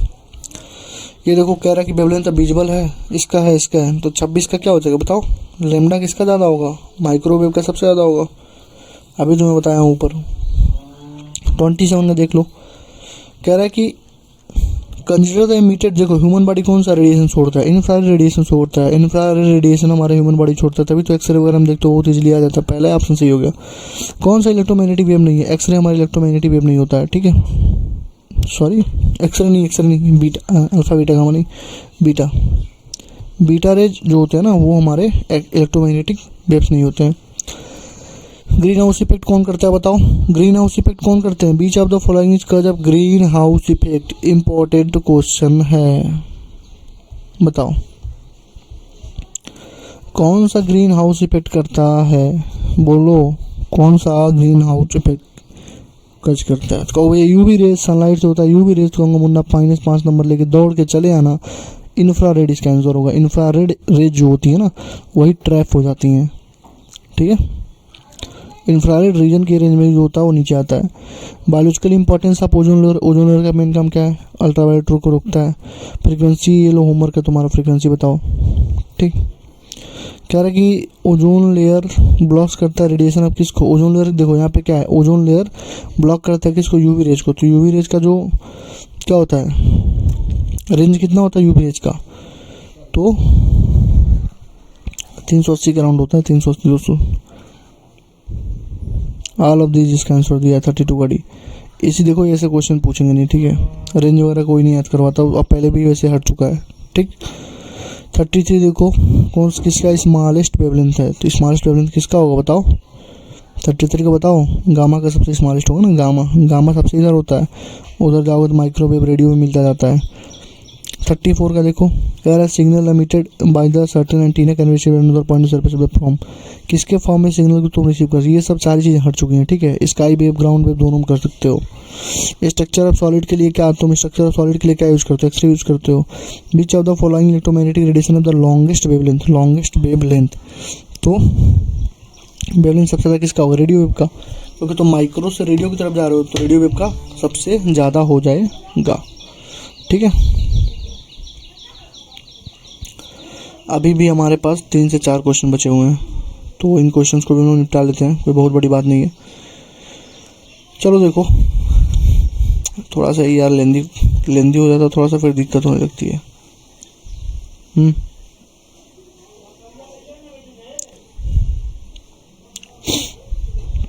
ये देखो कह रहा है कि वेवलेंथ विजिबल है, इसका है, इसका है, तो 26 का क्या हो जाएगा बताओ? लैम्डा किसका ज़्यादा होगा? माइक्रोवेव का सबसे ज़्यादा होगा। अभी तुम्हें बताया हूँ ऊपर। 27 में देख लो, कह रहा है कि कंसिडर द इमीडिएट। देखो ह्यूमन बॉडी कौन सा रेडिएशन छोड़ता है? इंफ्रारेड रेडिएशन छोड़ता है। इंफ्रारेड रेडिएशन हमारे ह्यूमन बॉडी छोड़ता है, तभी तो एक्सरे वगैरह हम देखते हो बहुत इजीली आ जाता है। पहला ऑप्शन सही हो गया। कौन सा इलेक्ट्रोमैग्नेटिक वेव नहीं है? एक्सरे हमारे इलेक्ट्रोमैग्नेटिक वेव नहीं होता है। ठीक है, सॉरी एक्सरे नहीं, बीटा, अल्फा बीटा गामा नहीं, बीटा। बीटा रेज जो होते हैं ना वो हमारे इलेक्ट्रोमैग्नेटिक वेव्स नहीं होते हैं। ग्रीन हाउस इफेक्ट कौन करता है बताओ? ग्रीन हाउस इफेक्ट कौन करते हैं? Which of the following is cause of greenhouse effect. Important question है, बताओ कौन सा ग्रीन हाउस इफेक्ट करता है? बोलो कौन सा ग्रीन हाउस इफेक्ट कच करता है? तो ये यूवी रेज सनलाइट से होता है। यूवी रेज कहूँगा मुन्ना -5 नंबर लेके दौड़ के चले आना। इंफ्रारेड इसका आंसर होगा। इंफ्रारेड रेज जो होती है ना वही ट्रैप हो जाती हैं। ठीक है, इंफ्रारेड रीजन के रेंज में जो होता है वो नीचे आता है। Biological importance of ozone layer. Ozone layer का मेन काम क्या है? अल्ट्रावायलेट रे को रोकता है। फ्रीक्वेंसी, ये लो होमवर्क है तुम्हारा, फ्रीक्वेंसी बताओ। ठीक, कह रहा है कि ओजोन लेयर ब्लॉक करता है रेडिएशन ऑफ किसको? ओजोन लेयर देखो यहाँ पे क्या है, ओजोन लेयर ब्लॉक करता है किसको? यूवी रेज को। तो यूवी रेज का जो क्या होता है रेंज कितना होता है यूवी रेज का? तो 380 के अराउंड होता है, 380 200। ऑल ऑफ दिस इसका आंसर दिया 32 का डी। इसी देखो ऐसे क्वेश्चन पूछेंगे नहीं। ठीक है, रेंज वगैरह कोई नहीं याद करवाता, अब पहले भी वैसे हट चुका है। ठीक, 33 देखो कौन किसका स्मॉलेस्ट वेवलेंथ है? तो स्मॉलेस्ट वेवलेंथ किसका होगा बताओ? 33 का बताओ। गामा का सबसे स्मॉलेस्ट होगा ना, गामा सबसे इधर होता है, उधर जाओगे तो माइक्रोवेव रेडियो में मिलता जाता है। 34 का देखो, कह रहा है signal emitted by the certain antenna can receive another point surface of the form. किसके फॉर्म में सिग्नल को तुम रिसीव कर? ये सब सारी चीज़ें हट चुकी हैं। ठीक है, स्काई वेव, ग्राउंड वेव दोनों में कर सकते हो। स्ट्रक्चर ऑफ सॉलिड के लिए क्या, तुम स्ट्रक्चर ऑफ सॉलिड के लिए क्या यूज करते हो? एक्सरे यूज करते हो। Which of the following electromagnetic radiation of the longest wavelength. Longest wavelength, तो वेवलेंथ सबसे ज़्यादा किसका होगा? रेडियो वेव का, क्योंकि तुम माइक्रो से रेडियो की तरफ जा रहे हो तो रेडियो वेव का सबसे ज़्यादा हो जाएगा। ठीक है, अभी भी हमारे पास 3 से 4 क्वेश्चन बचे हुए हैं, तो इन क्वेश्चंस को भी हम निपटा लेते हैं, कोई बहुत बड़ी बात नहीं है। चलो देखो, थोड़ा सा यार लेंदी हो जाता, थोड़ा सा फिर दिक्कत होने लगती है।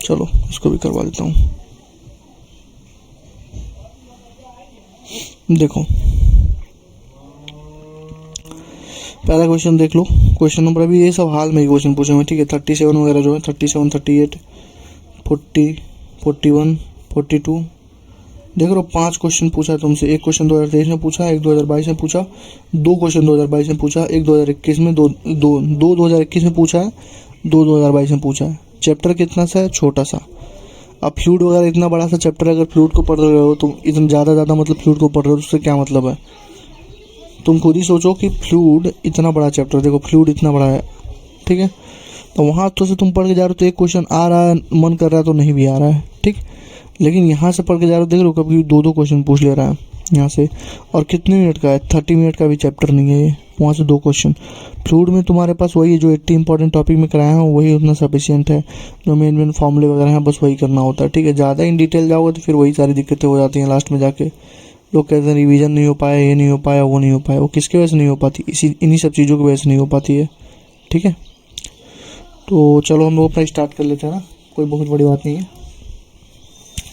चलो इसको भी करवा देता हूँ। देखो पहला क्वेश्चन देख लो। क्वेश्चन नंबर, अभी ये सब हाल में ही क्वेश्चन पूछे हुए। ठीक है, 37 वगैरह जो है, 37, 38, 40, 41, 42 देख लो। 5 क्वेश्चन पूछा है तुमसे। एक क्वेश्चन 2023 में पूछा, एक 2022 में पूछा, 2 क्वेश्चन 2022 में पूछा, एक 2021 में, दो 2021 में पूछा है, 2 2022 में पूछा है। चैप्टर कितना सा है? छोटा सा। अब फ्लूइड वगैरह इतना बड़ा सा चैप्टर है, अगर फ्लूइड को पढ़ रहे हो तुम इतना ज़्यादा मतलब फ्लूइड को पढ़ रहे हो तो उससे क्या मतलब है? तुम खुद ही सोचो कि फ्लूइड इतना बड़ा चैप्टर, देखो फ्लूइड इतना बड़ा है। ठीक है, तो वहाँ तो से तुम पढ़ के जा रहे हो तो एक क्वेश्चन आ रहा है, मन कर रहा है तो नहीं भी आ रहा है। ठीक, लेकिन यहाँ से पढ़ के जा रहे हो, देख लो कभी 2 क्वेश्चन पूछ ले रहा है यहाँ से। और कितने मिनट का है? 30 मिनट का भी चैप्टर नहीं है ये, वहाँ से 2 क्वेश्चन। फ्लूइड में तुम्हारे पास वही है जो 80 इंपॉर्टेंट टॉपिक में कराया है, वही उतना सफिशिएंट है। जो मेन फॉर्मूले वगैरह हैं बस वही करना होता है। ठीक है, ज़्यादा इन डिटेल जाओगे तो फिर वही सारी दिक्कतें हो जाती हैं लास्ट में जाके। लोग कहते हैं रिवीजन नहीं हो पाया, ये नहीं हो पाया, वो नहीं हो पाया। वो किसकी वजह से नहीं हो पाती? इन्हीं सब चीज़ों की वजह से नहीं हो पाती है। ठीक है, तो चलो हम लोग अपना स्टार्ट कर लेते हैं ना, कोई बहुत बड़ी बात नहीं है।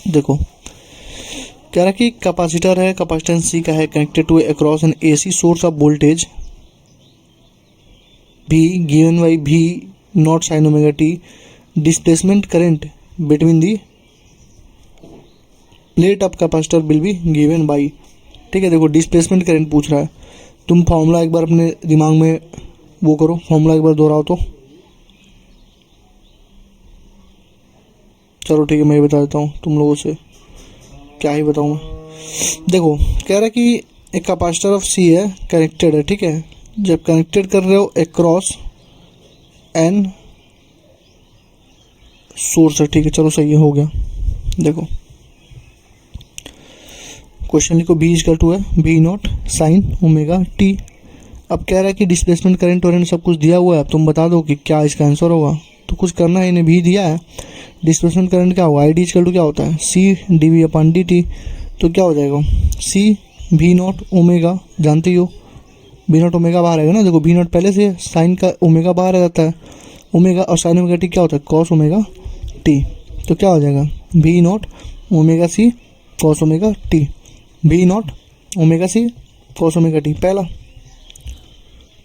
देखो कह रहा है कि कैपेसिटर है, कैपेसिटेंस C का है, connected to across an AC source of voltage भी given by V nought sine omega t। Displacement current between the plate of capacitor will be given by. ठीक है, देखो डिस्प्लेसमेंट करंट पूछ रहा है। तुम फॉर्मूला एक बार अपने दिमाग में वो करो, फॉर्मूला एक बार दोहराओ तो। चलो ठीक है, मैं बता देता हूँ तुम लोगों से, क्या ही बताऊँ मैं। देखो कह रहा है कि एक कैपेसिटर ऑफ C है, कनेक्टेड है। ठीक है, जब कनेक्टेड कर रहे हो अक्रॉस एन सोर्स है। ठीक है, चलो सही है, हो गया। देखो क्वेश्चन लिखो, बी इजकल टू है B not sine omega T. अब कह रहा है कि डिस्प्लेसमेंट करंट और सब कुछ दिया हुआ है, अब तुम बता दो कि क्या इसका आंसर होगा। तो कुछ करना है, इन्हें भी दिया है। डिस्प्लेसमेंट करंट क्या होगा, आई डी इजकल टू क्या होता है C D V upon D T. तो क्या हो जाएगा सी भी नॉट ओमेगा, जानते ही हो बी नॉट ओमेगा बाहर आएगा ना। देखो बी नॉट पहले से साइन का ओमेगा बाहर आ जाता है, ओमेगा और साइन ओमेगा टी क्या होता है कॉस ओमेगा टी। तो क्या हो जाएगा B naught omega C cos omega T, B naught omega C cos omega T पहला,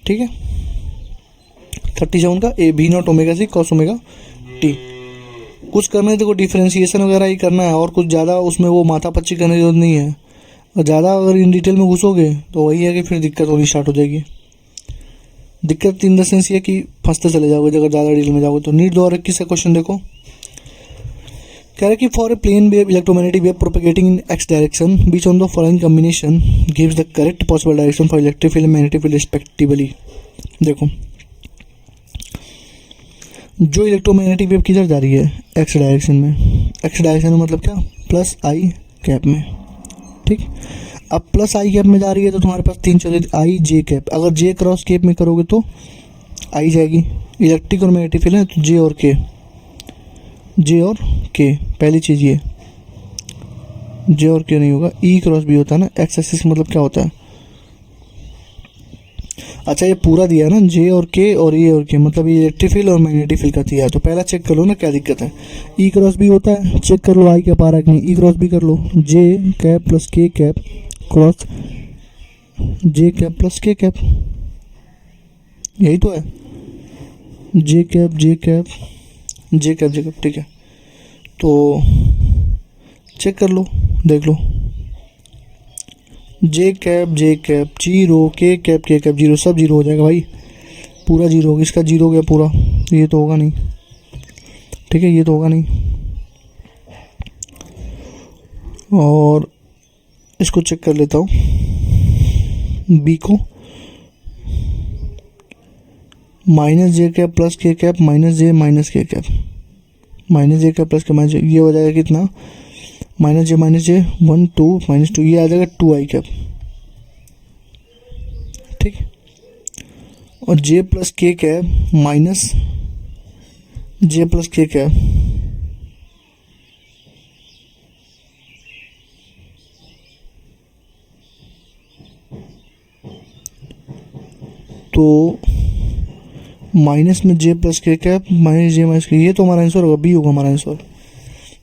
ठीक है। 37 का A B naught omega C cos omega T. कुछ करना है देखो, डिफ्रेंशिएशन वगैरह ही करना है, और कुछ ज़्यादा उसमें वो माथा पच्ची करने की जरूरत नहीं है। और ज़्यादा अगर इन डिटेल में घुसोगे तो वही है कि फिर दिक्कत होनी स्टार्ट हो जाएगी। दिक्कत इन द सेंस ये कि फंसते चले जाओगे अगर ज़्यादा डिटेल में जाओगे तो। नीट 2021 का क्वेश्चन देखो, कह रहा है कि for a plane wave electromagnetic wave propagating in X direction which on the following combination gives the correct possible direction for electric field magnetic field respectively. देखो जो इलेक्ट्रोमैग्नेटिक वेव किधर जा रही है एक्स डायरेक्शन में, एक्स डायरेक्शन में मतलब क्या प्लस आई कैप में, ठीक। अब प्लस आई कैप में जा रही है तो तुम्हारे पास तीन चीजें आई जे कैप, अगर जे क्रॉस कैप में करोगे तो आई जाएगी। इलेक्ट्रिक और मैग्नेटिक फील्ड है तो जे और के, जे और के पहली चीज़ ये, जे और के नहीं होगा, ई क्रॉस भी होता है ना एक्स एक्सिस मतलब क्या होता है। अच्छा ये पूरा दिया है ना जे और के और ए और के, मतलब ये इलेक्ट्रिक फील्ड और मैग्नेटिक फील्ड का दिया है। तो पहला चेक कर लो ना क्या दिक्कत है। ई क्रॉस भी होता है, चेक कर लो आई कैप आ रहा है कि नहीं, ई क्रॉस भी कर लो, जे कैप प्लस के कैप क्रॉस जे कैप प्लस के कैप, यही तो है जे कैप जे कैप जे कैप जे कैप, ठीक है। तो चेक कर लो, देख लो जे कैप जीरो, के कैप जीरो, सब जीरो हो जाएगा भाई, पूरा जीरो होगा। इसका जीरो हो गया पूरा, ये तो होगा नहीं, ठीक है, ये तो होगा नहीं। और इसको चेक कर लेता हूँ, बी को माइनस जे कैप प्लस के कैप माइनस जे माइनस के कैप, माइनस जे कैप प्लस के माइनस, ये हो जाएगा कितना माइनस जे 1 2 -2, ये आ जाएगा 2 आई कैप, ठीक। और जे प्लस के कैप माइनस जे प्लस के कैप, तो माइनस में जे प्लस के कैप माइनस जे माइनस के, ये तो हमारा आंसर होगा, बी होगा हमारा आंसर।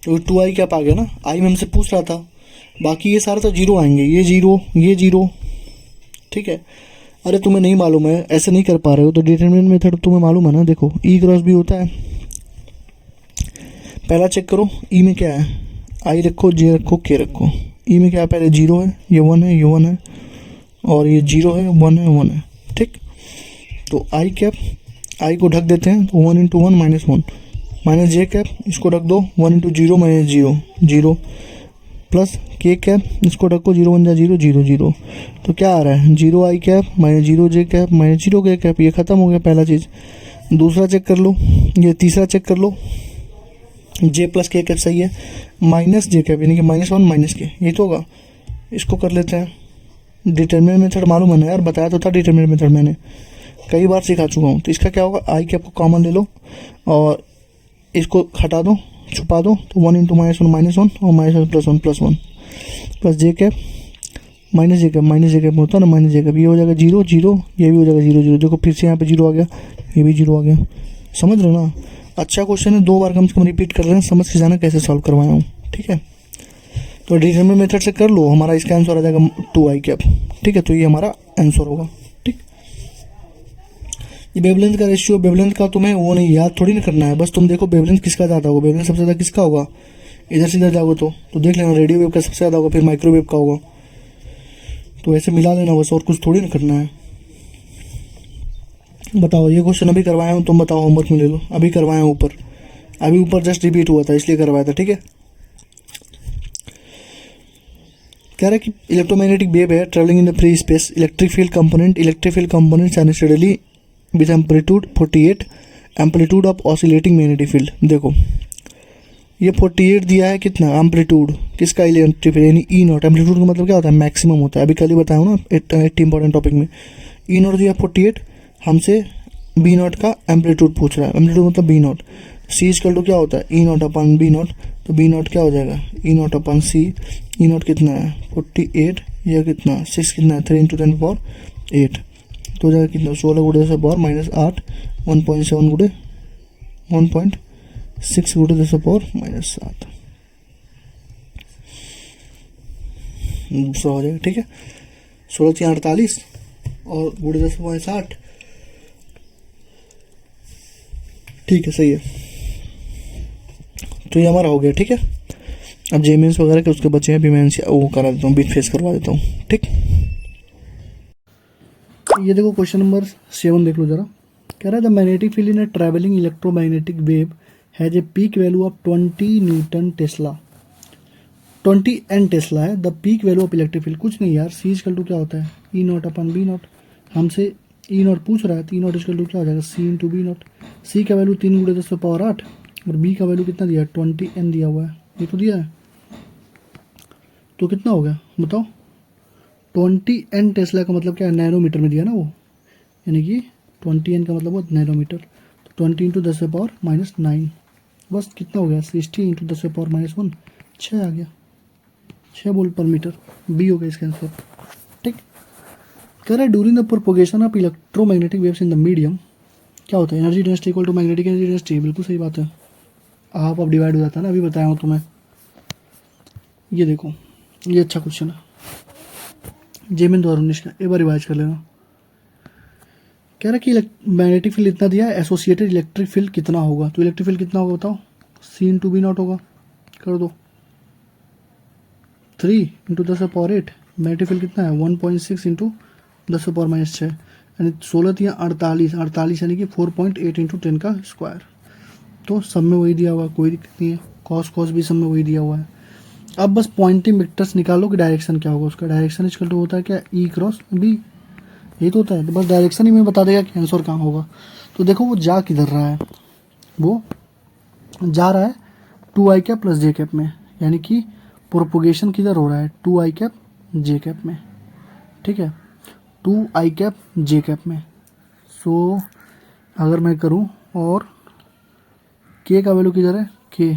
तो 2 आई कैप आ गया ना, आई में हमसे पूछ रहा था, बाकी ये सारे तो जीरो आएंगे, ये जीरो, ठीक है। अरे तुम्हें नहीं मालूम है, ऐसे नहीं कर पा रहे हो तो डिटरमिनेंट मेथड तुम्हें मालूम है ना। देखो ई क्रॉस भी होता है, पहला चेक करो ई में क्या है, आई रखो जे रखो के रखो, ई में क्या है पहले जीरो है, ये 1 है, ये 1 है, और ये जीरो है 1 है 1 है, ठीक। तो आई कैप, आई को ढक देते हैं तो 1 × 1 -1, माइनस जे कैप इसको ढक दो 1 × 0 -0 0, प्लस के कैप इसको ढको 0 1 0 0 0। तो क्या आ रहा है 0 आई कैप -0 जे कैप -0 के कैप, ये खत्म हो गया पहला चीज़। दूसरा चेक कर लो, ये तीसरा चेक कर लो, जे प्लस के कैप सही है, माइनस जे कैप यानी कि -1 माइनस के, ये तो होगा। इसको कर लेते हैं। डिटरमिनेंट मेथड मालूम है ना यार, बताया तो था डिटरमिनेंट मेथड, मैंने कई बार सिखा चुका हूँ। तो इसका क्या होगा, आई कैप को कॉमन ले लो और इसको हटा दो, छुपा दो, तो 1 × -1 -1 और -1 +1 प्लस जे कैप माइनस जे कैप होता है ना, माइनस जे कैप, ये हो जाएगा 0 0, ये भी हो जाएगा 0 0। देखो फिर से यहाँ पे 0 आ गया, ये भी 0 आ गया, समझ रहे हो ना। अच्छा क्वेश्चन है, 2 बार कम से कम रिपीट कर रहे हैं, समझ के जाना कैसे सॉल्व करवाया हूँ, ठीक है। तो डिटरमिनेंट मेथड से कर लो, हमारा इसका आंसर आ जाएगा 2 आई कैप, ठीक है। तो ये हमारा आंसर होगा, ठीक। ये वेवलेंथ का रेशियो, वेवलेंथ का तुम्हें वो नहीं याद थोड़ी ना करना है, बस तुम देखो वेवलेंथ किसका ज़्यादा होगा, वेवलेंथ सबसे ज़्यादा किसका होगा, इधर से इधर जाओगे तो देख लेना, रेडियो वेव का सबसे ज़्यादा होगा, फिर माइक्रोवेव का होगा, तो ऐसे मिला लेना बस, और कुछ थोड़ी ना करना है। बताओ ये क्वेश्चन अभी करवाया हूँ, तुम बताओ, होमवर्क में ले लो, अभी करवाया हूँ ऊपर, अभी ऊपर जस्ट रिपीट हुआ था इसलिए करवाया था, ठीक है। कह रहा है कि इलेक्ट्रोमैग्नेटिक वेव है travelling in the free space, electric field components are steadily with amplitude 48, amplitude of oscillating magnetic field. देखो ये 48 दिया है कितना एम्पलीट्यूड किसका इलेक्ट्रिक फील्ड यानी ई नॉट। एम्पलीट्यूड का मतलब क्या होता है मैक्सिमम होता है, अभी कल ही बताया हूँ ना 80 इंपॉर्टेंट टॉपिक में। ई नॉट दिया 48, हमसे बी नॉट का एम्पलीट्यूड पूछ रहा है, एम्पलीट्यूड मतलब B naught. C equal to क्या होता है E not upon B not, तो बी नॉट क्या हो जाएगा ई not upon C. E not कितना है 48, यह कितना 6 कितना है 3 इंटू 10⁻8, तो हो जाएगा कितना 16 गुड़े 10⁻8, 1.7 गुड़े 1.6 गुड़े 10⁻7 दूसरा हो जाएगा। ठीक है 16×48 और गुड़े 10.8, ठीक है सही है। तो ये हमारा हो गया। ठीक है अब जेमेंस वगैरह के उसके बच्चे हैं, अभी मैं इनसे वो करा देता हूँ, बीट फेस करवा देता हूँ। ठीक ये देखो क्वेश्चन नंबर 7 देख लो जरा। कह रहा है the magnetic field in a travelling electromagnetic wave has a peak value of 20 newton tesla. 20 N tesla है the peak value of electric field. कुछ नहीं यार, सी इक्वल टू क्या होता है E not upon B nought. हमसे E not पूछ रहा है तो ई नॉट इक्वल टू क्या हो जाएगा सी इंटू बी नॉट। सी का वैल्यू 3 गुणे 10⁻8 और बी का वैल्यू कितना दिया है 20 एन दिया हुआ है, ये तो दिया है। तो कितना हो गया बताओ 20 एन टेस्ला का मतलब क्या है नैनोमीटर में दिया ना वो, यानी कि 20 एन का मतलब वो नैनोमीटर। तो 20 इंटू 10⁻9 बस कितना हो गया 60 इंटू 10⁻1 6 आ गया, 6 वोल्ट पर मीटर। बी हो गया इसका आंसर। ठीक कह रहा है during the propagation of electromagnetic waves in the medium क्या होता है energy density equal to magnetic energy density. बिल्कुल सही बात है, हाफ ऑफ डिवाइड हो जाता है ना, अभी बताया हूँ तुम्हें। ये देखो ये अच्छा क्वेश्चन है जेमिन 2019 का, एक बार रिवाइज कर लेना। कह रहा है कि मैग्नेटिक फील्ड इतना दिया है, एसोसिएटेड इलेक्ट्रिक फील्ड कितना होगा। तो इलेक्ट्रिक फील्ड कितना होगा बताओ सी इंटू बी नॉट होगा, कर दो 3 इंटू 10⁻8। मैग्नेटिक फील्ड कितना है 1.6 इंटू 10⁻6 यानी 16 या 48 यानी कि 4.8 इंटू 10 का स्क्वायर। तो सब में वही दिया हुआ है, कोई दिक्कत नहीं है। कॉस भी सब में वही दिया हुआ है। अब बस पॉइंटिंग वेक्टर्स निकालो कि डायरेक्शन क्या होगा उसका। डायरेक्शन इक्वल टू होता है क्या ई क्रॉस बी, यही तो होता है। तो बस डायरेक्शन ही में बता देगा कि आंसर कहाँ होगा। तो देखो वो जा किधर रहा है, वो जा रहा है 2i कैप प्लस जे कैप में, यानी कि प्रोपोगेशन किधर हो रहा है 2i कैप जे कैप में। ठीक है 2i कैप जे कैप में। सो अगर मैं करूं और के का वैल्यू किधर है के,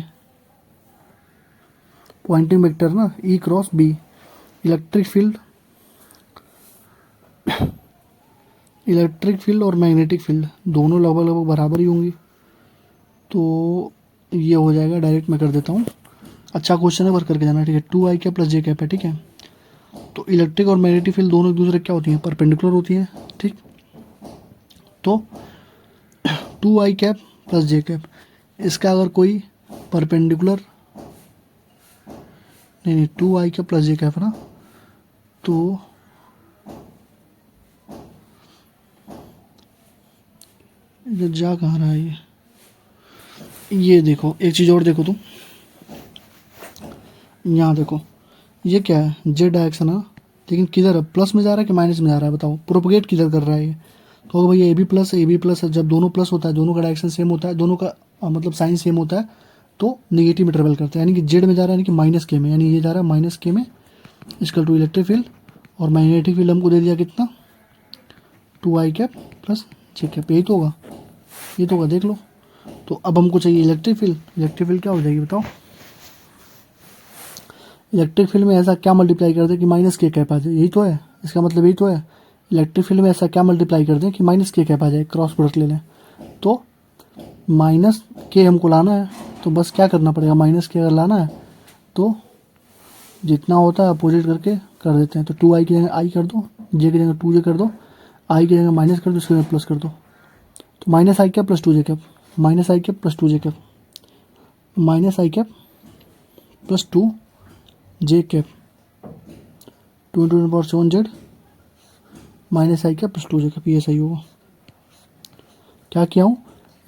पॉइंटिंग वेक्टर ना ई क्रॉस बी। इलेक्ट्रिक फील्ड और मैग्नेटिक फील्ड दोनों लगभग बराबर ही होंगी, तो ये हो जाएगा। डायरेक्ट मैं कर देता हूँ, अच्छा क्वेश्चन है, पर करके जाना। ठीक है 2i कैप प्लस जे कैप है। ठीक है तो इलेक्ट्रिक और मैग्नेटिक फील्ड दोनों एक दूसरे क्या होती हैं परपेंडिकुलर होती हैं। ठीक तो 2i कैप प्लस जे कैप, इसका अगर कोई परपेंडिकुलर नहीं 2i कैप प्लस जे कैप ना, तो ये जा कहाँ रहा है ये देखो एक चीज़ और देखो तुम, यहाँ देखो ये क्या है जेड डायरेक्शन है, लेकिन किधर है प्लस में जा रहा है कि माइनस में जा रहा है बताओ। प्रोपोगेट किधर कर रहा है ये, तो भैया ए बी प्लस है। जब दोनों प्लस होता है, दोनों का डायरेक्शन सेम होता है, दोनों का मतलब साइन सेम होता है, तो नेगेटिव में ट्रेवल करता है। यानी कि जेड में जा रहा है यानी कि माइनस के में, यानी ये जा रहा है माइनस के में इक्वल टू इलेक्ट्रिक फील्ड। और मैग्नेटिक फील्ड हमको दे दिया कितना 2i कैप प्लस जे कैप, यही तो होगा, ये तो होगा देख लो। तो अब हमको चाहिए इलेक्ट्रिक फील्ड। इलेक्ट्रिक फील्ड क्या हो जाएगी बताओ। इलेक्ट्रिक फील्ड में ऐसा क्या मल्टीप्लाई कर दें कि माइनस के कैप आ जाए, यही तो है, इसका मतलब यही तो है। इलेक्ट्रिक फील्ड में ऐसा क्या मल्टीप्लाई कर दें कि माइनस के कैप आ जाए, क्रॉस प्रोडक्ट ले लें। तो माइनस के हमको लाना है, तो बस क्या करना पड़ेगा माइनस के अगर लाना है तो जितना होता है अपोजिट करके कर देते हैं। तो 2i की जगह i कर दो, जे की जगह 2j कर दो, i की जगह माइनस कर दो, इसकी जगह प्लस कर दो। तो minus I cap plus 2j cap, minus I cap plus 2j cap, minus I cap plus 2j cap, 2 into 10⁻7 z minus I cap plus 2j cap, ये सही होगा। क्या किया हूँ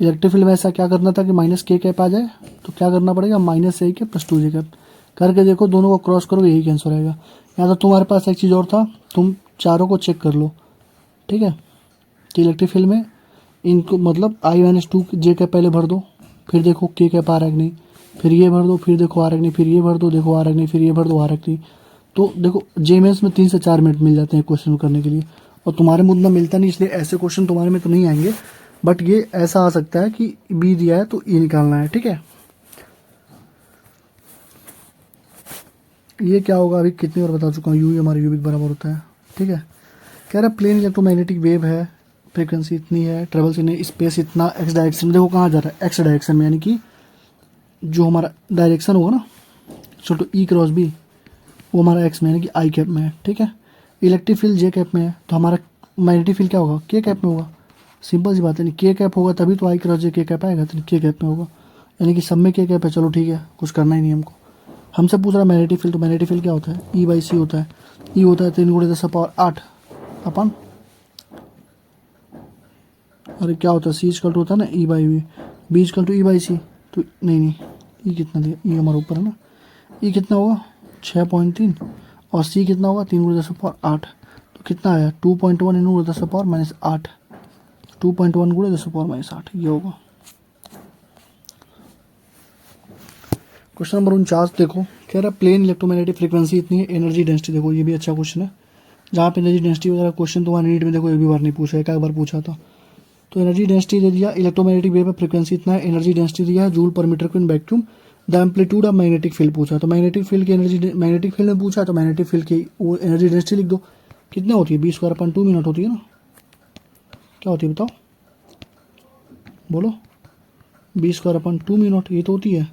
इलेक्ट्रिक फील्ड में ऐसा क्या करना था कि माइनस के कैप आ जाए, तो क्या करना पड़ेगा minus I cap plus 2j cap करके देखो, दोनों को क्रॉस करो, यही कैंसिल रहेगा। या तो तुम्हारे पास एक चीज़ और था, तुम चारों को चेक कर लो। ठीक है तो इलेक्ट्रिक फील्ड में इनको मतलब i-2 जे कैप पहले भर दो, फिर देखो के कैप आ रहा है कि नहीं, फिर ये भर दो, फिर देखो आ रहा है नहीं, फिर ये भर दो, देखो आ रहा है नहीं, फिर ये भर दो, आ रहा है नहीं। तो देखो जेएमएस में 3 से 4 मिनट मिल जाते हैं क्वेश्चन करने के लिए, और तुम्हारे में उतना मिलता नहीं, इसलिए ऐसे क्वेश्चन तुम्हारे में तो नहीं आएंगे। बट ये ऐसा आ सकता है कि बी दिया है तो ई निकालना है, ठीक है। ये क्या होगा अभी कितनी बार बता चुका हूँ, यू हमारे यू के बराबर होता है, ठीक है। कह रहा प्लेन इलेक्ट्रोमैग्नेटिक वेव है, फ्रिक्वेंसी इतनी है, ट्रेवल्स इन स्पेस इतना, एक्स डायरेक्शन में, देखो कहाँ जा रहा है, एक्स डायरेक्शन में, यानी कि जो हमारा डायरेक्शन होगा ना, छोटो ई क्रॉस बी, वो हमारा एक्स में यानी कि आई कैप में है, ठीक है। इलेक्ट्रिक फील्ड जे कैप में है, तो हमारा मैग्नेटिक फील्ड क्या होगा, के कैप में होगा। सिंपल सी बात है, नहीं के कैप होगा तभी तो आई क्रॉस जे के कैप आएगा, तो के कैप में होगा, यानी कि सब में के कैप है। चलो ठीक है, कुछ करना ही नहीं हमको। हमसे पूछ रहा मैग्नेटिक फील्ड, तो मैग्नेटिक फील्ड क्या होता है, ई बाई सी होता है। ई होता है 3 × 10⁸ अपन, अरे क्या होता है, सी इक्वल टू होता है ना e by b, b equal to e by सी। तो नहीं, ई कितना दिया, ई हमारा ऊपर है ना, ई कितना होगा 6.3, और सी कितना होगा 3 × 10⁸। तो कितना आया 2.1 × 10⁻⁸, 2.1 × 10⁻⁸, ये होगा। क्वेश्चन नंबर 49 देखो, कह रहा है प्लेन इलेक्ट्रोमैग्नेटिक फ्रीक्वेंसी इतनी है, एनर्जी डेंसिटी देखो, ये भी अच्छा क्वेश्चन है। जहाँ पे एनर्जी डेंसिटी वगैरह क्वेश्चन तुम्हारे नीट में देखो एक भी बार नहीं पूछा, एक बार पूछा था। तो एनर्जी डेंसिटी दे दिया, इलेक्ट्रोमैग्नेटिक वेव है, फ्रीक्वेंसी इतना है, एनर्जी डेंसिटी दिया है जूल पर metre cube in vacuum, the amplitude of magnetic field पूछा, तो मैग्नेटिक फील्ड की एनर्जी, मैग्नेटिक फील्ड में पूछा तो मैग्नेटिक फील्ड की वो एनर्जी डेंसिटी लिख दो। कितने होती है, B²/2 मिनट होती है ना, क्या होती है बताओ, बोलो, B²/2 मिनट, ये तो होती है।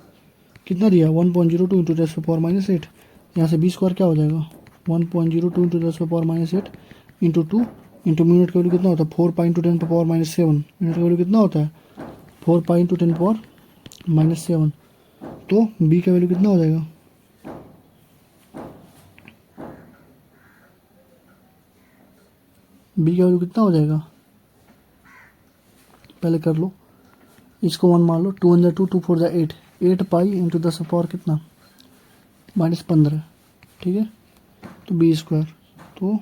कितना दिया 1.02 × 10⁻⁸, यहाँ से B² क्या हो जाएगा 1.02 × 10⁻⁸ इंटू 2 इंटू मिनट का वैल्यू कितना होता है 4π × 10⁻⁷, मिनट का वैल्यू कितना होता है 4π × 10⁻⁷। तो B का वैल्यू कितना हो जाएगा, B का वैल्यू कितना हो जाएगा, पहले कर लो, इसको 1 मान लो, 2 × 2 2 4 8, 8π × 10⁻, कितना -15, ठीक है। तो B², तो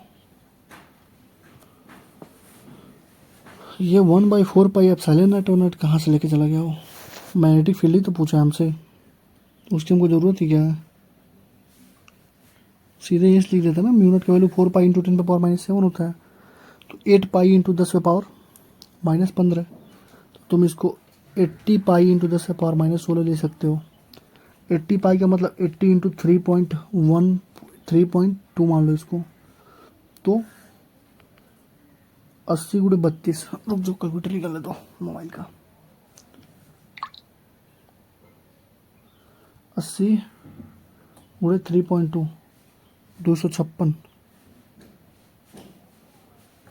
ये 1/4πε0 कहाँ से लेके चला गया वो, मैग्नेटिक फील्ड ही तो पूछा है हमसे, उसकी हमको ज़रूरत ही क्या है, सीधे ये लिख देता ना, म्यू नॉट का वैल्यू 4π × 10⁻⁷ होता है, तो 8π × 10⁻⁻15, तो तुम इसको 80π × 10⁻⁻16 ले सकते हो। 80π का मतलब 80 × 3.1 3.2 मान लो इसको, तो 80 × 32, रुक जो कैलकुलेटर निकाल लेता हूँ मोबाइल का, 80 × 3.2 256,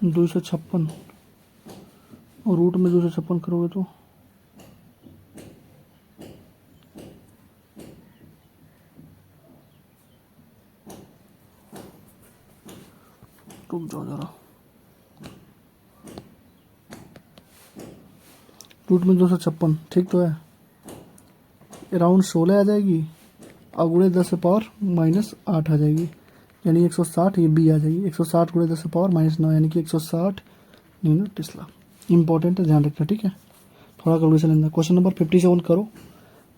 256 और रूट में 256 करोगे तो रुक जाओ जरा, रूट में 256 ठीक तो है, अराउंड 16 आ जाएगी, और × 10⁻⁻8 आ जाएगी, यानी 160, ये बी आ जाएगी, 160 × 10⁻⁻9 यानी कि 160 न्यूटन टेस्ला। इंपॉर्टेंट है, ध्यान रखना, ठीक है। थोड़ा कैलकुलेशन लेना। क्वेश्चन नंबर 57 करो,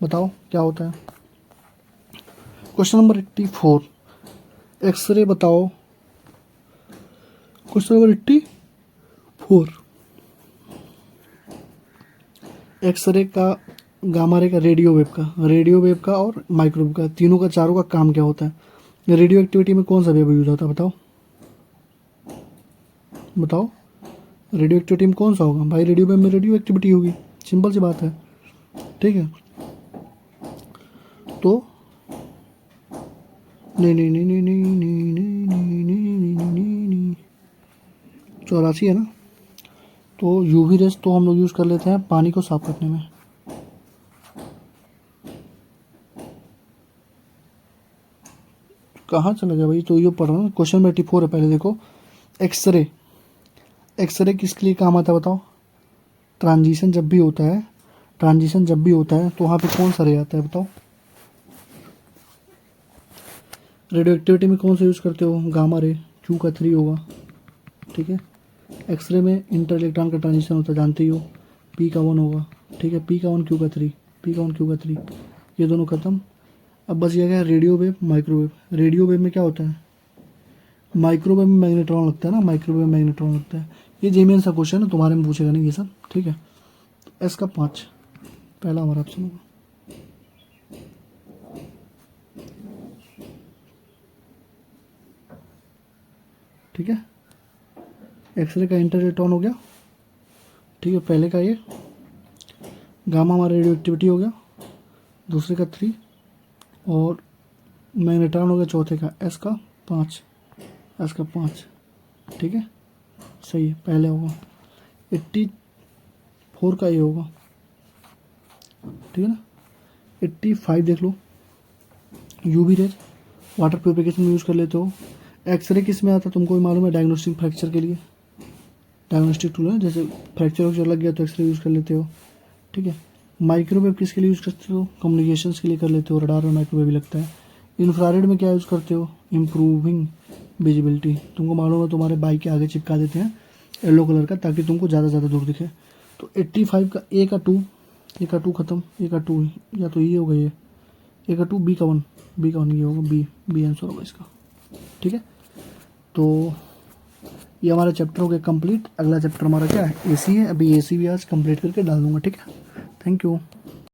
बताओ क्या होता है। क्वेश्चन नंबर 84, एक्सरे बताओ। क्वेश्चन नंबर 84, एक्सरे का, गामा रे का, रेडियो वेव का और माइक्रोवेव का, तीनों का चारों का काम क्या होता है। रेडियो एक्टिविटी में कौन सा वेव यूज होता है बताओ, बताओ रेडियो एक्टिविटी में कौन सा होगा भाई, रेडियो वेव में रेडियो एक्टिविटी होगी, सिंपल सी बात है, ठीक है। तो नहीं 84 है ना, तो यूवी रेस तो हम लोग यूज़ कर लेते हैं पानी को साफ करने में। कहाँ चला गया भाई, तो ये पढ़ रहा हूँ, क्वेश्चन 84 है, पहले देखो। एक्सरे किसके लिए काम आता है बताओ। ट्रांजिशन जब भी होता है तो वहाँ पे कौन सा रे आता है बताओ। रेडियो एक्टिविटी में कौन सा यूज़ करते हो, गामा रे, Q का 3 होगा, ठीक है। एक्सरे में इंटर इलेक्ट्रॉन का ट्रांजिशन होता है, जानते ही हो, P का 1 होगा, ठीक है, P का 1 Q का 3, ये दोनों ख़त्म। अब बस ये क्या, radio wave, microwave. Radio wave में क्या होता है, माइक्रोवेव में मैग्नेट्रॉन लगता है ना, माइक्रोवेव में मैग्नेट्रॉन लगता है। ये जेमेन सा क्वेश्चन है, तुम्हारे में पूछेगा नहीं ये सब, ठीक है। तो एस का 5 पहला हमारा ऑप्शन होगा। ठीक है, एक्सरे का इंटरइलेक्ट्रॉन हो गया, ठीक है, पहले का ये। गामा हमारा रेडियो एक्टिविटी हो गया, दूसरे का 3, और मैग्नेट्रॉन हो गया चौथे का, एस का 5, एस का 5, ठीक है, सही है, पहले होगा। 84 का ये होगा, ठीक है ना। 85 देख लो, यूवी रेज, वाटर प्यूरिफिकेशन में यूज़ कर लेते हो। एक्सरे किस में आता है तुमको भी मालूम है, डायग्नोस्टिक फ्रैक्चर के लिए, डायग्नोस्टिक टूल है, जैसे फ्रैक्चर वैक्चर लग गया तो एक्सरे यूज़ कर लेते हो, ठीक है। माइक्रोवेव किसके लिए यूज़ करते हो, कम्युनिकेशंस के लिए कर लेते हो, रडार और माइक्रोवेव भी लगता है। इंफ्रारेड में क्या यूज़ करते हो, इम्प्रूविंग विजिबिलिटी, तुमको मालूम है तुम्हारे बाइक के आगे चिपका देते हैं येलो कलर का, ताकि तुमको ज़्यादा दूर दिखे। तो 85 का ए का 2, ए का 2 खत्म, ए का 2 या तो ये होगा, ये ए का 2, बी का 1, बी का 1 ये होगा, बी आंसर होगा इसका, ठीक है। तो ये हमारा चैप्टर हो गया कंप्लीट। अगला चैप्टर हमारा क्या है, एसी है। अभी एसी भी आज कंप्लीट करके डाल दूंगा, ठीक है। Thank you.